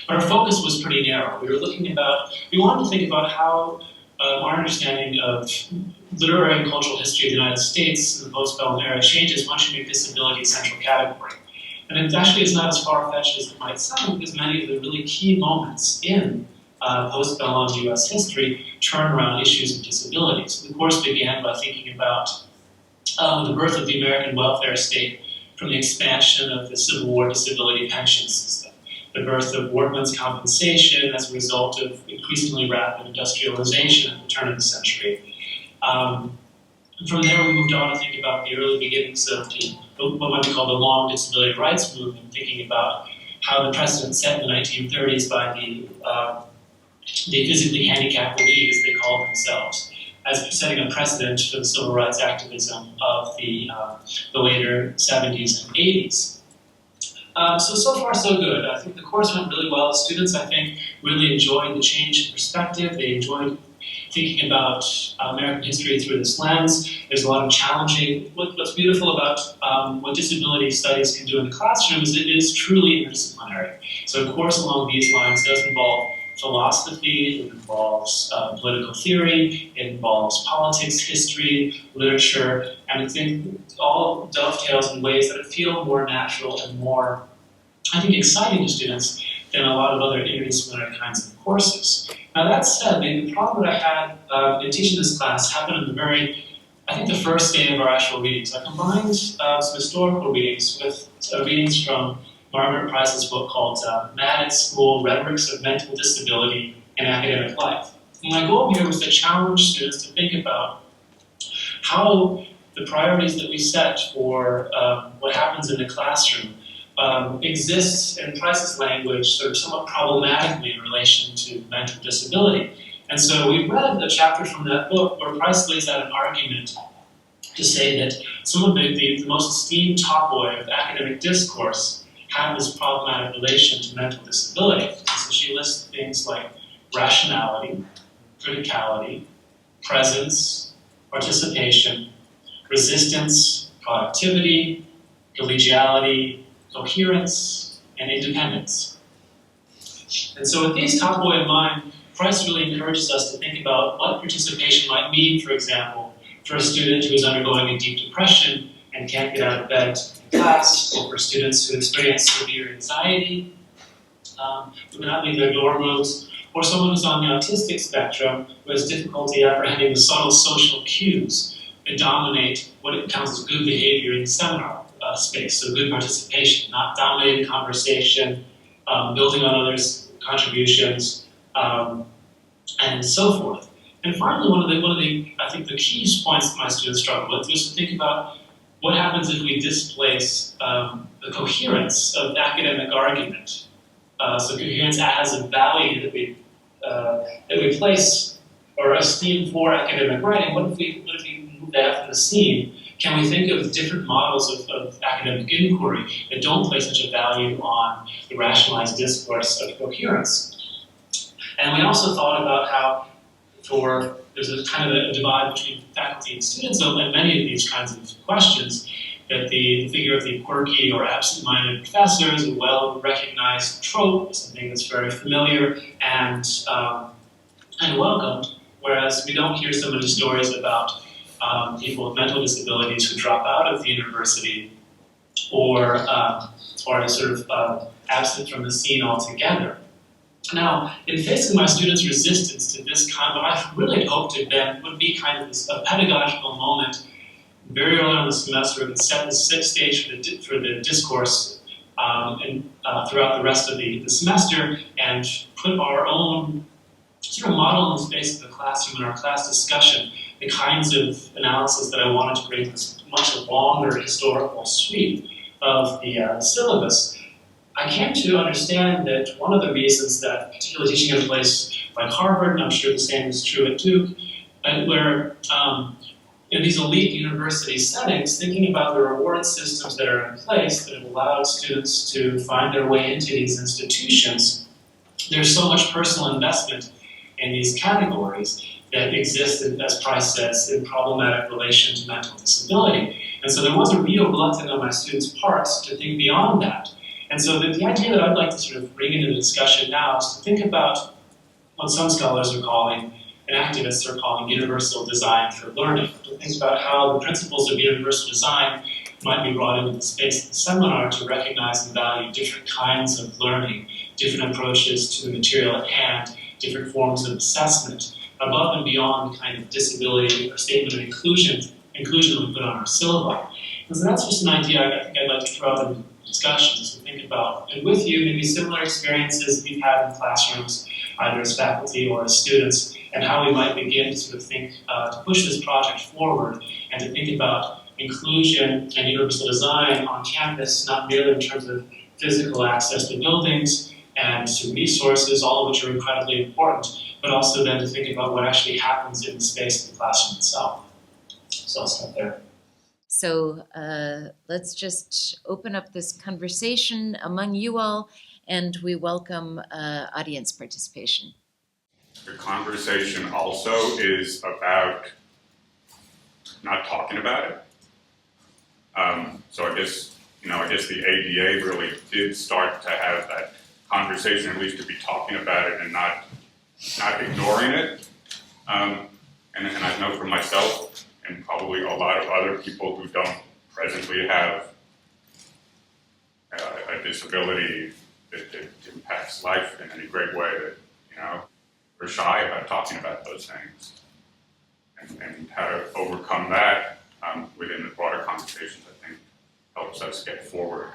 But our focus was pretty narrow. We wanted to think about how our understanding of literary and cultural history of the United States in the post-Bellum era changes once you make disability a central category. And it actually is not as far-fetched as it might sound, because many of the really key moments in post-Bellum U.S. history turn around issues of disabilities. The course began by thinking about the birth of the American welfare state from the expansion of the Civil War disability pension system, the birth of workmen's compensation as a result of increasingly rapid industrialization at the turn of the century. From there, we moved on to think about the early beginnings of what might be called the long disability rights movement, thinking about how the precedent set in the 1930s by the physically handicapped league, as they called themselves, as setting a precedent for the civil rights activism of the later 70s and 80s. So far, so good. I think the course went really well. The students, I think, really enjoyed the change in perspective. They enjoyed thinking about American history through this lens. There's a lot of challenging. What's beautiful about what disability studies can do in the classroom is it is truly interdisciplinary. So a course along these lines does involve philosophy, it involves political theory, it involves politics, history, literature, and I think it all dovetails in ways that feel more natural and more, I think, exciting to students than a lot of other interdisciplinary kinds of courses. Now that said, the problem that I had in teaching this class happened in the first day of our actual readings. I combined some historical readings with readings from Margaret Price's book called Mad at School, Rhetorics of Mental Disability in Academic Life. And my goal here was to challenge students to think about how the priorities that we set for what happens in the classroom exists in Price's language sort of somewhat problematically in relation to mental disability. And so we read a chapter from that book where Price lays out an argument to say that some of the most esteemed top boy of academic discourse have this problematic relation to mental disability. And so she lists things like rationality, criticality, presence, participation, resistance, productivity, collegiality, coherence, and independence. And so with these top in mind, Price really encourages us to think about what participation might mean, for example, for a student who is undergoing a deep depression and can't get out of bed in class, or for students who experience severe anxiety, who cannot leave their dorm rooms, or someone who's on the autistic spectrum who has difficulty apprehending the subtle social cues that dominate what it counts as good behavior in the seminar space. So good participation, not dominating conversation, building on others' contributions, and so forth. And finally, one of the I think the key points that my students struggle with is to think about what happens if we displace the coherence of academic argument. So coherence as a value that we place or esteem for academic writing. What if we move that from the scene? Can we think of different models of academic inquiry that don't place such a value on the rationalized discourse of coherence? And we also thought about how there's a kind of a divide between faculty and students on many of these kinds of questions, that the figure of the quirky or absent-minded professor is a well-recognized trope, something that's very familiar and welcomed, whereas we don't hear so many stories about people with mental disabilities who drop out of the university or are sort of absent from the scene altogether. Now, in facing my students' resistance to this kind of what I really hoped to have would be kind of a pedagogical moment very early on in the semester and set the stage for the discourse throughout the rest of the semester, and put our own sort of model in the space of the classroom in our class discussion, the kinds of analysis that I wanted to bring to this much longer historical sweep of the syllabus. I came to understand that one of the reasons that, particularly teaching at a place like Harvard, and I'm sure the same is true at Duke, where in these elite university settings, thinking about the reward systems that are in place that have allowed students to find their way into these institutions, there's so much personal investment in these categories that exist, as Price says, in problematic relation to mental disability. And so there was a real reluctance on my students' parts to think beyond that. And so the idea that I'd like to sort of bring into the discussion now is to think about what some scholars are calling, and activists are calling, universal design for learning. To think about how the principles of universal design might be brought into the space of the seminar to recognize and value different kinds of learning, different approaches to the material at hand, different forms of assessment, above and beyond the kind of disability or statement of inclusion that we put on our syllabi. And so that's just an idea I think I'd like to throw out in discussions to think about, and with you, maybe similar experiences we've had in classrooms, either as faculty or as students, and how we might begin to sort of think, to push this project forward, and to think about inclusion and universal design on campus, not merely in terms of physical access to buildings and to resources, all of which are incredibly important, but also then to think about what actually happens in the space of the classroom itself. So I'll start there. So let's just open up this conversation among you all, and we welcome audience participation. The conversation also is about not talking about it. So I guess the ADA really did start to have that conversation, at least to be talking about it and not ignoring it. And I know for myself, and probably a lot of other people who don't presently have a disability that impacts life in any great way, that we're shy about talking about those things, and how to overcome that within the broader conversations, I think, helps us get forward.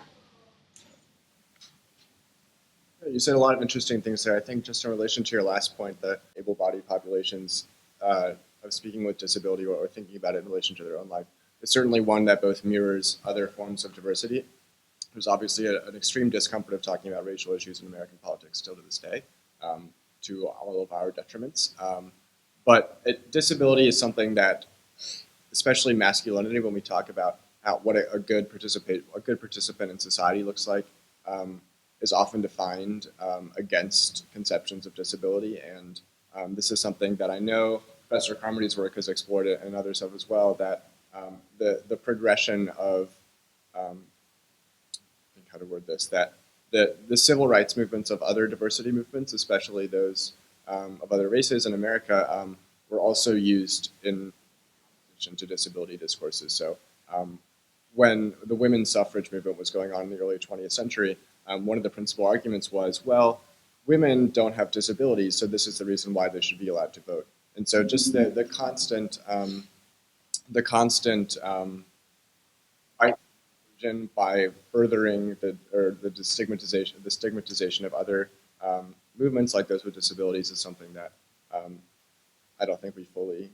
You said a lot of interesting things there. I think just in relation to your last point, the able-bodied populations of speaking with disability or thinking about it in relation to their own life, is certainly one that both mirrors other forms of diversity. There's obviously an extreme discomfort of talking about racial issues in American politics still to this day, to all of our detriments. But disability is something that, especially masculinity, when we talk about what a good participant in society looks like, is often defined against conceptions of disability and this is something that I know Professor Carmody's work has explored it, and others have as well, that the progression of, I think how to word this, that the civil rights movements of other diversity movements, especially those of other races in America, were also used in addition to disability discourses. So when the women's suffrage movement was going on in the early 20th century, one of the principal arguments was, well, women don't have disabilities, so this is the reason why they should be allowed to vote. And so just the constant by furthering the stigmatization of other movements like those with disabilities is something that I don't think we fully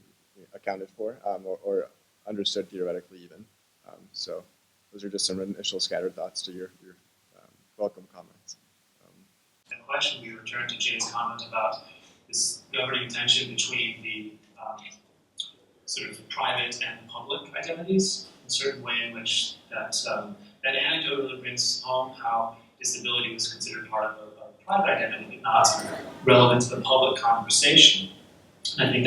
accounted for or understood theoretically even. So those are just some initial scattered thoughts to your welcome comments. The question, we return to Jay's comment about this governing tension between the sort of private and public identities, a certain way in which that anecdote really brings home how disability was considered part of a private identity, but not relevant to the public conversation. And I think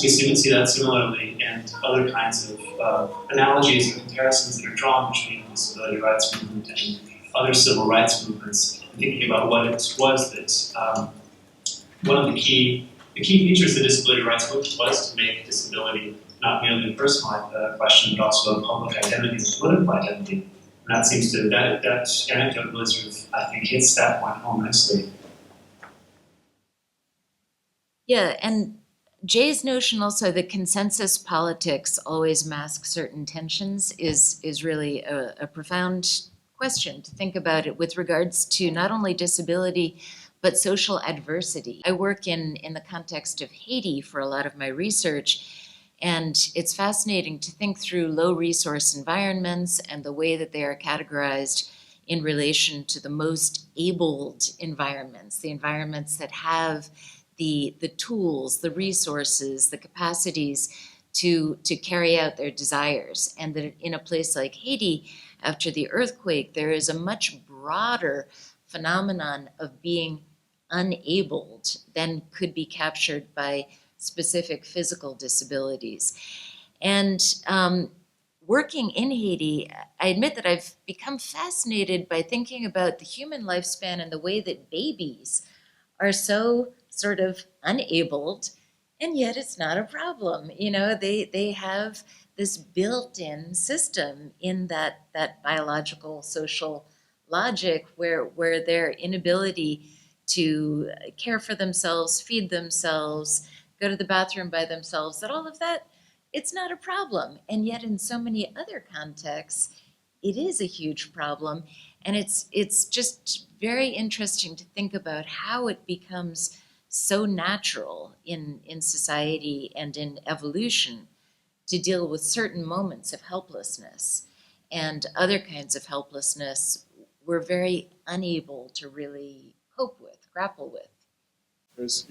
we see that similarly in other kinds of analogies and comparisons that are drawn between the disability rights movement and other civil rights movements, thinking about what it was that one of the key features of the disability rights movement was to make disability not merely a personal question, but also a public identity, a political identity. And that seems to, that anecdote really sort of, I think, hits that point home nicely. Yeah, and Jay's notion also that consensus politics always mask certain tensions is really a profound question to think about it with regards to not only disability, but social adversity. I work in the context of Haiti for a lot of my research, and it's fascinating to think through low resource environments and the way that they are categorized in relation to the most abled environments, the environments that have the tools, the resources, the capacities to carry out their desires. And that in a place like Haiti, after the earthquake, there is a much broader phenomenon of being unabled than could be captured by specific physical disabilities. And working in Haiti, I admit that I've become fascinated by thinking about the human lifespan and the way that babies are so sort of unabled, and yet it's not a problem. You know, they have this built-in system in that biological social logic where their inability to care for themselves, feed themselves, go to the bathroom by themselves, that all of that, it's not a problem. And yet in so many other contexts, it is a huge problem. And it's just very interesting to think about how it becomes so natural in society and in evolution to deal with certain moments of helplessness, and other kinds of helplessness we're very unable to really cope with, grapple with.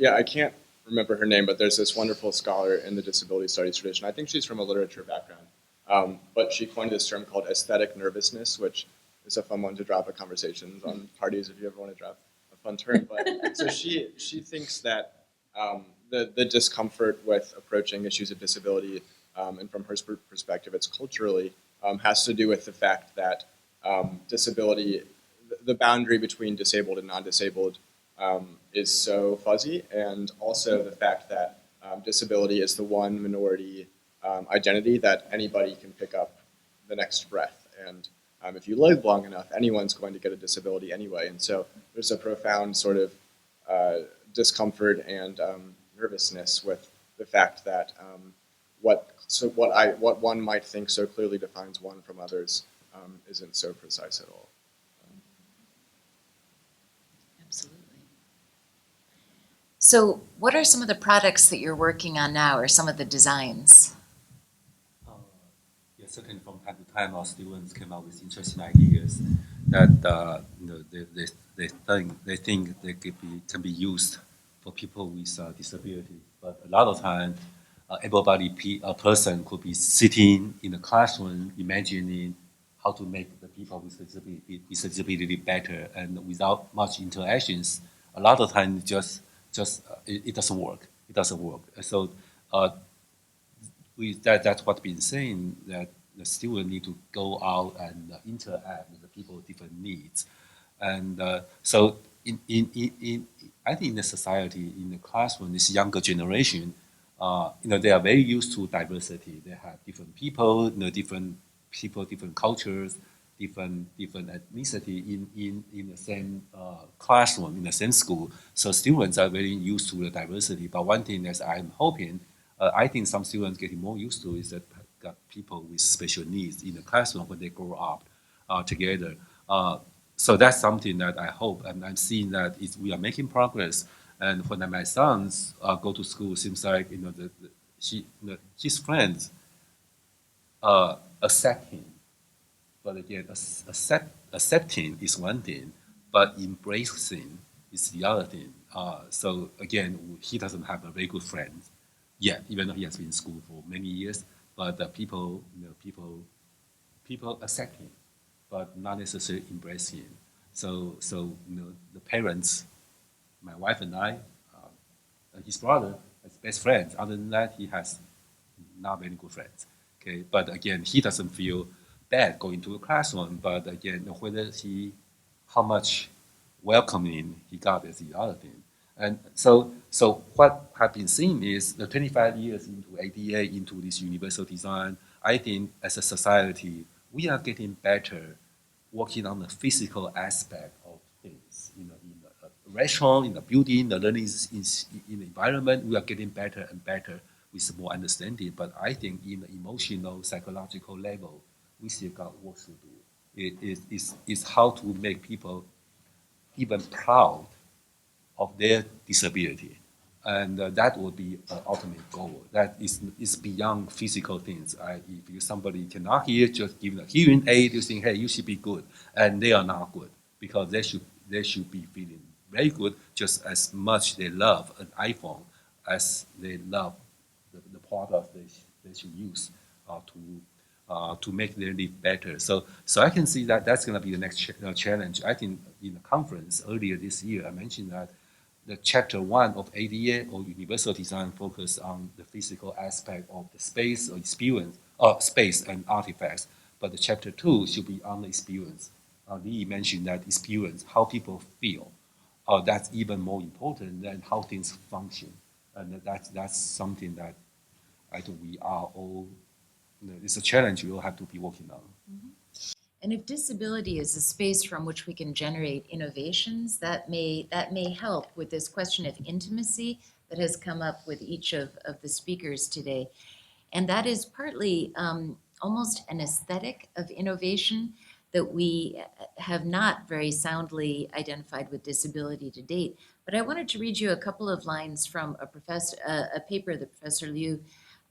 I can't remember her name, but there's this wonderful scholar in the disability studies tradition. I think she's from a literature background, but she coined this term called aesthetic nervousness, which is a fun one to drop at conversations on parties if you ever want to drop a fun term. But so she thinks that the discomfort with approaching issues of disability, and from her perspective, it's culturally, has to do with the fact that disability, the boundary between disabled and non-disabled is so fuzzy, and also the fact that disability is the one minority identity that anybody can pick up the next breath. And if you live long enough, anyone's going to get a disability anyway. And so there's a profound sort of discomfort and nervousness with the fact that what one might think so clearly defines one from others isn't so precise at all. Absolutely. So what are some of the products that you're working on now, or some of the designs? Certainly from time to time, our students came up with interesting ideas that they think they can be used for people with disability. But a lot of times, able-bodied person could be sitting in the classroom, imagining how to make the people with disability better, and without much interactions, a lot of times just just it doesn't work. It doesn't work. So that's what we've been saying, that the student need to go out and interact with the people with different needs. And so I think in the society, in the classroom, this younger generation, they are very used to diversity. They have different people, different people, different cultures, different ethnicity in the same classroom, in the same school. So students are very used to the diversity. But one thing that I'm hoping, I think some students getting more used to is that got people with special needs in the classroom when they grow up together. So that's something that I hope, and I'm seeing that we are making progress. And when my sons go to school, seems like his friends accept him. But again, accepting is one thing, but embracing is the other thing. So again, he doesn't have a very good friend yet, even though he has been in school for many years. But people accept him, but not necessarily embrace him. So the parents, my wife and I, and his brother, as best friends. Other than that, he has not very good friends. Okay, but again, he doesn't feel bad going to a classroom. But again, how much welcoming he got is the other thing. And so what I've been seeing is the 25 years into ADA, into this universal design, I think as a society, we are getting better working on the physical aspect of things. In the restaurant, in the building, the learning in the environment, we are getting better and better with more understanding. But I think in the emotional, psychological level, we still got work to do. It's how to make people even proud of their disability. And that would be an ultimate goal. That is beyond physical things. If somebody cannot hear, just give them a hearing aid, you think, hey, you should be good. And they are not good because they should be feeling very good just as much they love an iPhone as they love the product they should use to make their life better. So I can see that that's going to be the next challenge. I think in the conference earlier this year, I mentioned that the chapter 1 of ADA or universal design focus on the physical aspect of the space or experience, space and artifacts. But the chapter 2 should be on the experience. Leigh mentioned that experience, how people feel. That's even more important than how things function. And that's something that I think we are all, it's a challenge we all have to be working on. And if disability is a space from which we can generate innovations, that may help with this question of intimacy that has come up with each of the speakers today. And that is partly almost an aesthetic of innovation that we have not very soundly identified with disability to date. But I wanted to read you a couple of lines from a paper that Professor Liu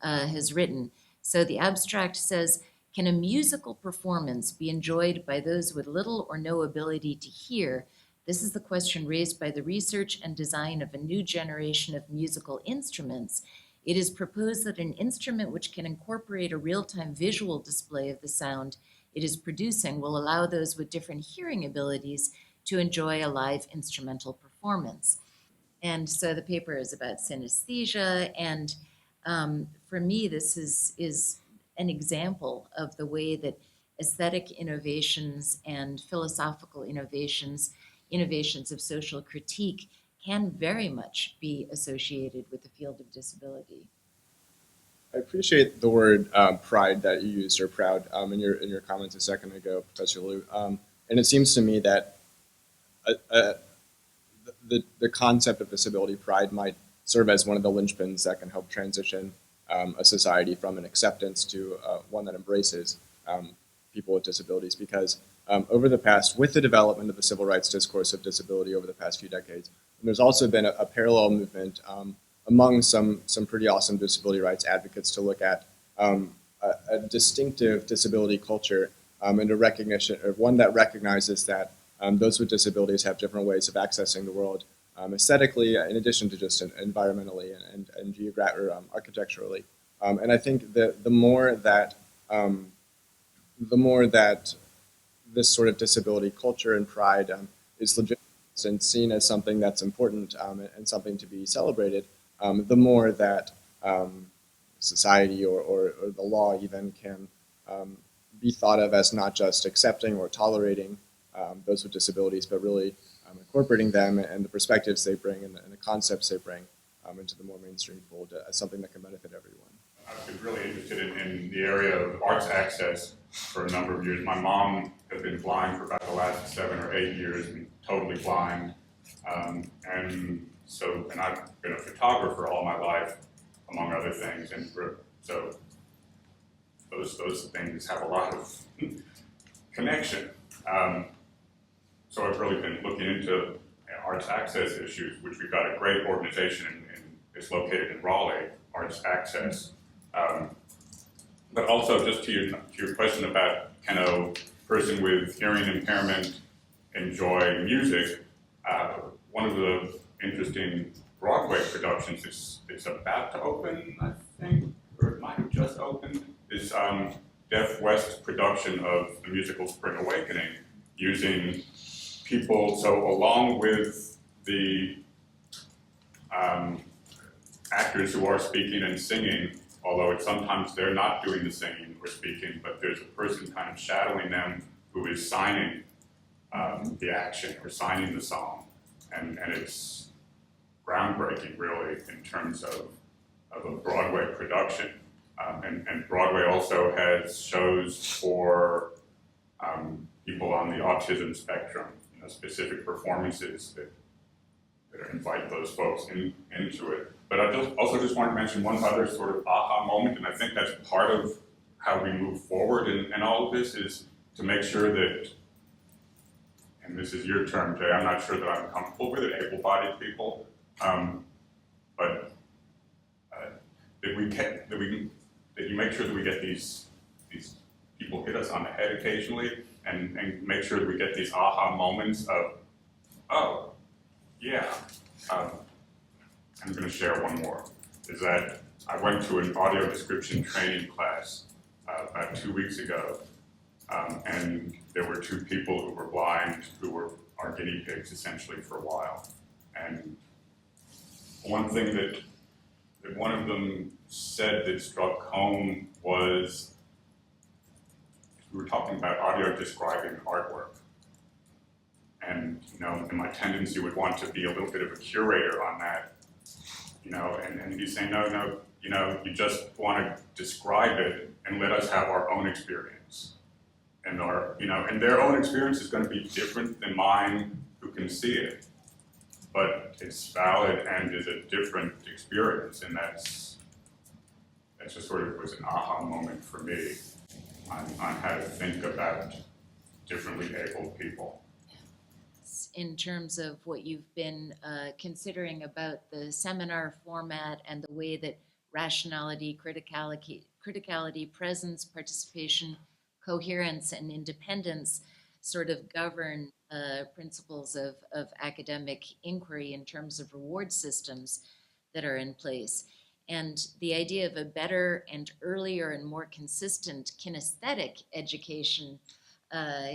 has written. So the abstract says, can a musical performance be enjoyed by those with little or no ability to hear? This is the question raised by the research and design of a new generation of musical instruments. It is proposed that an instrument which can incorporate a real-time visual display of the sound it is producing will allow those with different hearing abilities to enjoy a live instrumental performance. And so the paper is about synesthesia, and for me, this is an example of the way that aesthetic innovations and philosophical innovations of social critique can very much be associated with the field of disability. I appreciate the word pride that you used, or proud, in your comments a second ago, Professor Liu. And it seems to me that the concept of disability pride might serve as one of the linchpins that can help transition a society from an acceptance to one that embraces people with disabilities. Because over the past, with the development of the civil rights discourse of disability over the past few decades, there's also been a parallel movement among some pretty awesome disability rights advocates to look at a distinctive disability culture and a recognition, or one that recognizes that those with disabilities have different ways of accessing the world aesthetically, in addition to just environmentally and architecturally. And I think that the more that this sort of disability culture and pride is legit, and seen as something that's important and something to be celebrated, the more that society or the law even can be thought of as not just accepting or tolerating those with disabilities, but really incorporating them and the perspectives they bring and the concepts they bring into the more mainstream fold as something that can benefit everyone. I've been really interested in the area of arts access for a number of years. My mom has been blind for about the last 7 or 8 years, and totally blind. And I've been a photographer all my life, among other things. And so those things have a lot of connection. So I've really been looking into arts access issues, which we've got a great organization it's located in Raleigh, Arts Access. But also just to your question about can a person with hearing impairment enjoy music, one of the interesting Broadway productions is about to open, I think, or it might have just opened, is Deaf West's production of the musical Spring Awakening, using people, so along with the actors who are speaking and singing, although sometimes they're not doing the singing or speaking, but there's a person kind of shadowing them who is signing the action or signing the song. And it's groundbreaking, really, in terms of a Broadway production. And Broadway also has shows for people on the autism spectrum, specific performances that invite those folks into it. But I also just want to mention one other sort of aha moment, and I think that's part of how we move forward in all of this, is to make sure that, and this is your term, Jay, I'm not sure that I'm comfortable with it, able-bodied people, but that you make sure that we get these people hit us on the head occasionally, and make sure that we get these aha moments of, oh, yeah. I'm going to share one more, is that I went to an audio description training class about 2 weeks ago, and there were 2 people who were blind who were our guinea pigs essentially for a while. And one thing that one of them said that struck home was, we were talking about audio describing artwork. And, and my tendency would want to be a little bit of a curator on that, and he's saying, no, you just want to describe it and let us have our own experience. And and their own experience is going to be different than mine who can see it, but it's valid and is a different experience, and that just sort of was an aha moment for me on how to think about differently abled people. In terms of what you've been considering about the seminar format and the way that rationality, criticality, presence, participation, coherence, and independence sort of govern principles of academic inquiry in terms of reward systems that are in place. And the idea of a better and earlier and more consistent kinesthetic education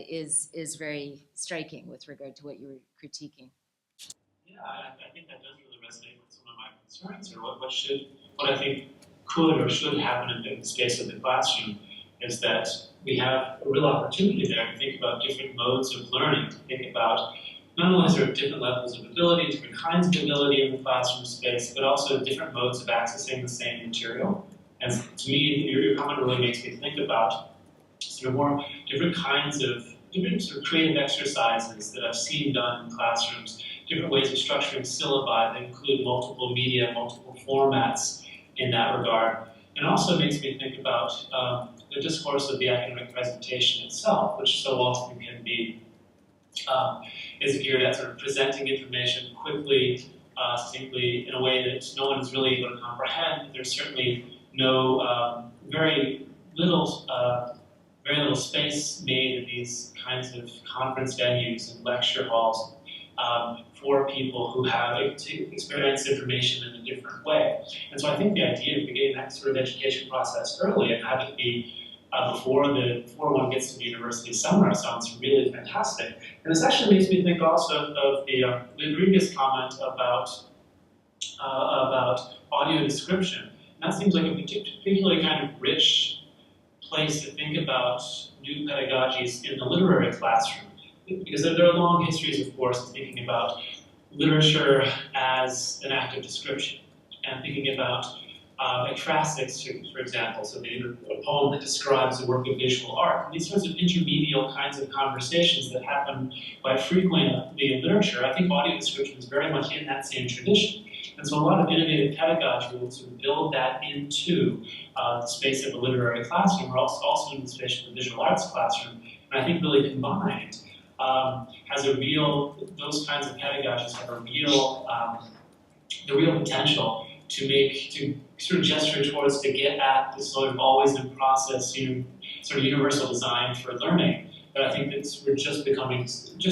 is very striking with regard to what you were critiquing. Yeah, I think that does really resonate with some of my concerns, or what I think could or should happen in the space of the classroom is that we have a real opportunity there to think about different modes of learning, to think about not only is there different levels of ability, different kinds of ability in the classroom space, but also different modes of accessing the same material. And to me, your comment really makes me think about sort of more different sort of creative exercises that I've seen done in classrooms, different ways of structuring syllabi that include multiple media, multiple formats in that regard. And also makes me think about the discourse of the academic presentation itself, which so often can be is geared at sort of presenting information quickly, succinctly, in a way that no one is really able to comprehend. There's certainly no very little space made in these kinds of conference venues and lecture halls for people who have experienced information in a different way. And so I think the idea of beginning that sort of education process early and have it be before one gets to the university seminar sounds really fantastic. And this actually makes me think also of the previous comment about audio description. And that seems like a particularly kind of rich place to think about new pedagogies in the literary classroom. Because there are long histories, of course, of thinking about literature as an act of description and thinking about ekphrastics, for example, so a poem that describes the work of visual art. And these sorts of intermedial kinds of conversations that happen quite frequently in literature, I think audio description is very much in that same tradition. And so a lot of innovative pedagogy will sort of build that into the space of the literary classroom, or also in the space of the visual arts classroom. And I think really combined has a real, those kinds of pedagogies have a real, the real potential to sort of gesture towards, to get at this sort of always in process, sort of universal design for learning that I think that we're just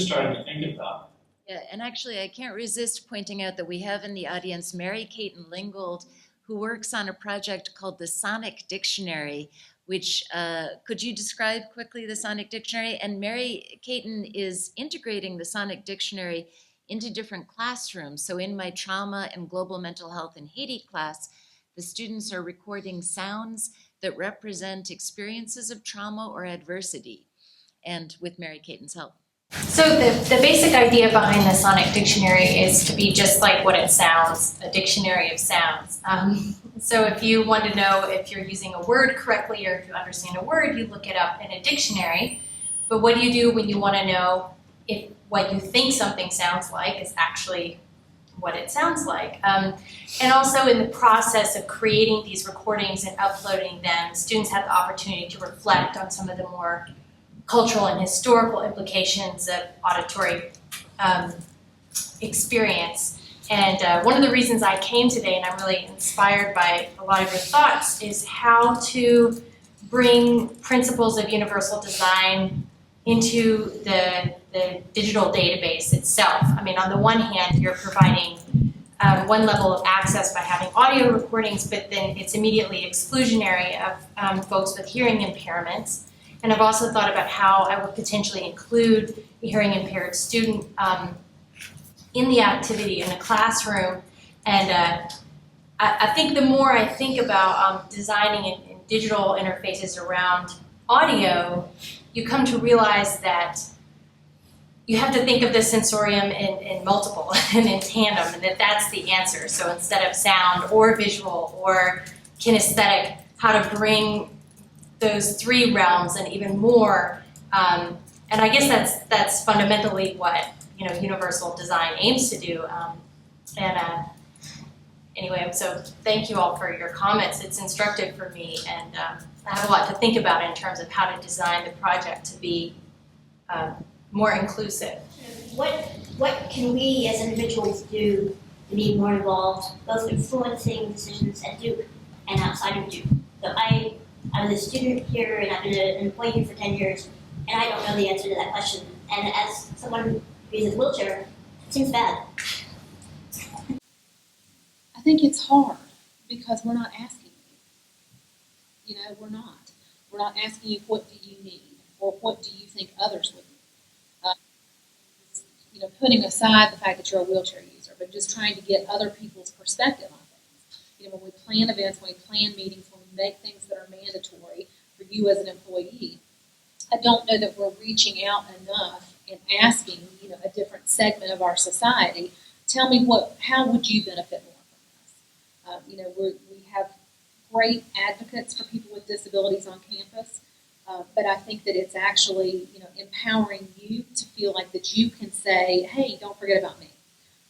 starting to think about. Yeah, and actually I can't resist pointing out that we have in the audience Mary Caton Lingold, who works on a project called the Sonic Dictionary, which, could you describe quickly the Sonic Dictionary? And Mary Caton is integrating the Sonic Dictionary into different classrooms. So in my trauma and global mental health in Haiti class, the students are recording sounds that represent experiences of trauma or adversity, and with Mary Caton's help. So the basic idea behind the Sonic Dictionary is to be just like what it sounds, a dictionary of sounds. So if you want to know if you're using a word correctly or if you understand a word, you look it up in a dictionary. But what do you do when you want to know if what you think something sounds like is actually what it sounds like? And also in the process of creating these recordings and uploading them, students have the opportunity to reflect on some of the more cultural and historical implications of auditory experience. And one of the reasons I came today, and I'm really inspired by a lot of your thoughts, is how to bring principles of universal design into the digital database itself. I mean, on the one hand, you're providing one level of access by having audio recordings, but then it's immediately exclusionary of folks with hearing impairments. And I've also thought about how I would potentially include a hearing impaired student in the activity in the classroom. And I think the more I think about designing in digital interfaces around audio, you come to realize that you have to think of the sensorium in multiple and in tandem, and that's the answer. So instead of sound or visual or kinesthetic, how to bring those three realms and even more. And I guess that's fundamentally what universal design aims to do. Anyway, so thank you all for your comments. It's instructive for me, and I have a lot to think about in terms of how to design the project to be more inclusive. What can we as individuals do to be more involved, both influencing decisions at Duke and outside of Duke? So I was a student here and I've been an employee here for 10 years, and I don't know the answer to that question. And as someone who uses a wheelchair, it seems bad. I think it's hard because we're not asking you. We're not. We're not asking you what do you need or what do you think others would need. Putting aside the fact that you're a wheelchair user, but just trying to get other people's perspective on things. When we plan events, when we plan meetings, when we make things that are mandatory for you as an employee, I don't know that we're reaching out enough and asking, a different segment of our society, tell me how would you benefit more from this? We have great advocates for people with disabilities on campus, but I think that it's actually, empowering you to feel like that you can say, hey, don't forget about me,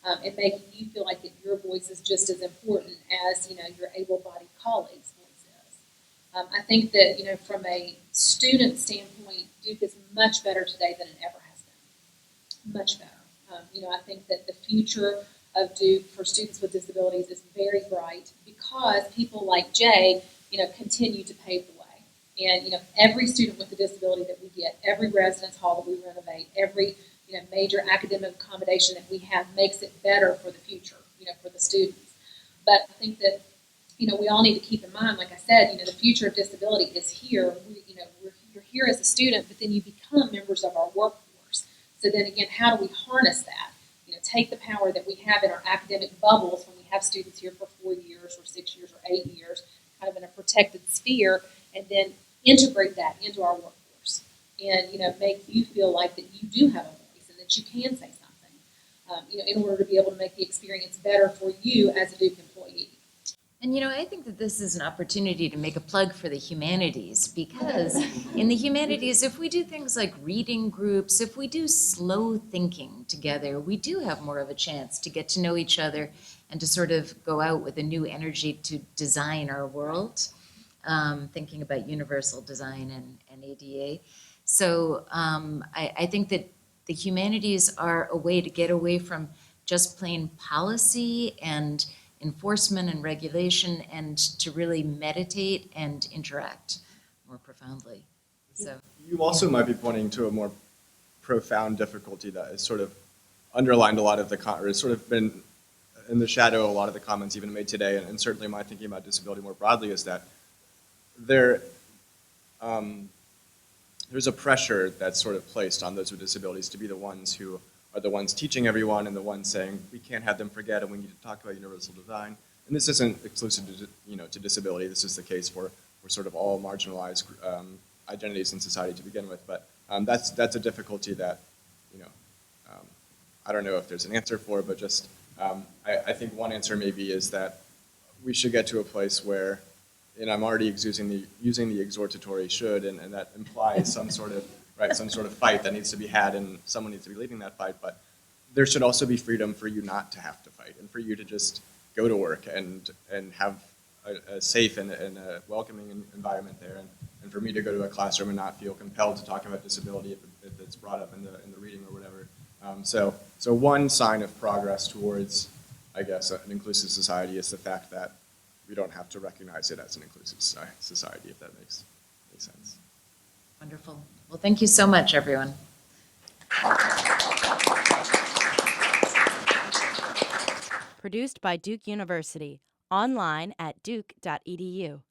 and making you feel like that your voice is just as important as, your able-bodied colleagues' voice is. I think that, from a student standpoint, Duke is much better today than it ever has been. Much better. I think that the future of Duke for students with disabilities is very bright because people like Jay, continue to pave the way. And, every student with a disability that we get, every residence hall that we renovate, every, major academic accommodation that we have makes it better for the future, for the students. But I think that, we all need to keep in mind, like I said, the future of disability is here. You're here as a student, but then you become members of our workforce. So then again, how do we harness that? Take the power that we have in our academic bubbles when we have students here for 4 years or 6 years or 8 years, kind of in a protected sphere, and then integrate that into our workforce and, make you feel like that you do have a voice and that you can say something, in order to be able to make the experience better for you as a Duke employee. And I think that this is an opportunity to make a plug for the humanities, because in the humanities, if we do things like reading groups, if we do slow thinking together, we do have more of a chance to get to know each other and to sort of go out with a new energy to design our world, thinking about universal design and ADA. So I think that the humanities are a way to get away from just plain policy and enforcement and regulation, and to really meditate and interact more profoundly. So You also might be pointing to a more profound difficulty that has sort of underlined a lot of or has sort of been in the shadow of a lot of the comments even made today, and certainly my thinking about disability more broadly is that there's a pressure that's sort of placed on those with disabilities to be the ones who are the ones teaching everyone and the ones saying we can't have them forget and we need to talk about universal design. And this isn't exclusive to disability. This is the case for sort of all marginalized identities in society to begin with. But that's a difficulty that I don't know if there's an answer for, but just I think one answer maybe is that we should get to a place where, and I'm already using the exhortatory should, and that implies some sort of fight that needs to be had, and someone needs to be leading that fight. But there should also be freedom for you not to have to fight, and for you to just go to work and have a safe and a welcoming environment there, and for me to go to a classroom and not feel compelled to talk about disability if it's brought up in the reading or whatever. So one sign of progress towards, I guess, an inclusive society is the fact that we don't have to recognize it as an inclusive society, if that makes sense. wonderful. Well, thank you so much, everyone. Produced by Duke University, online at duke.edu.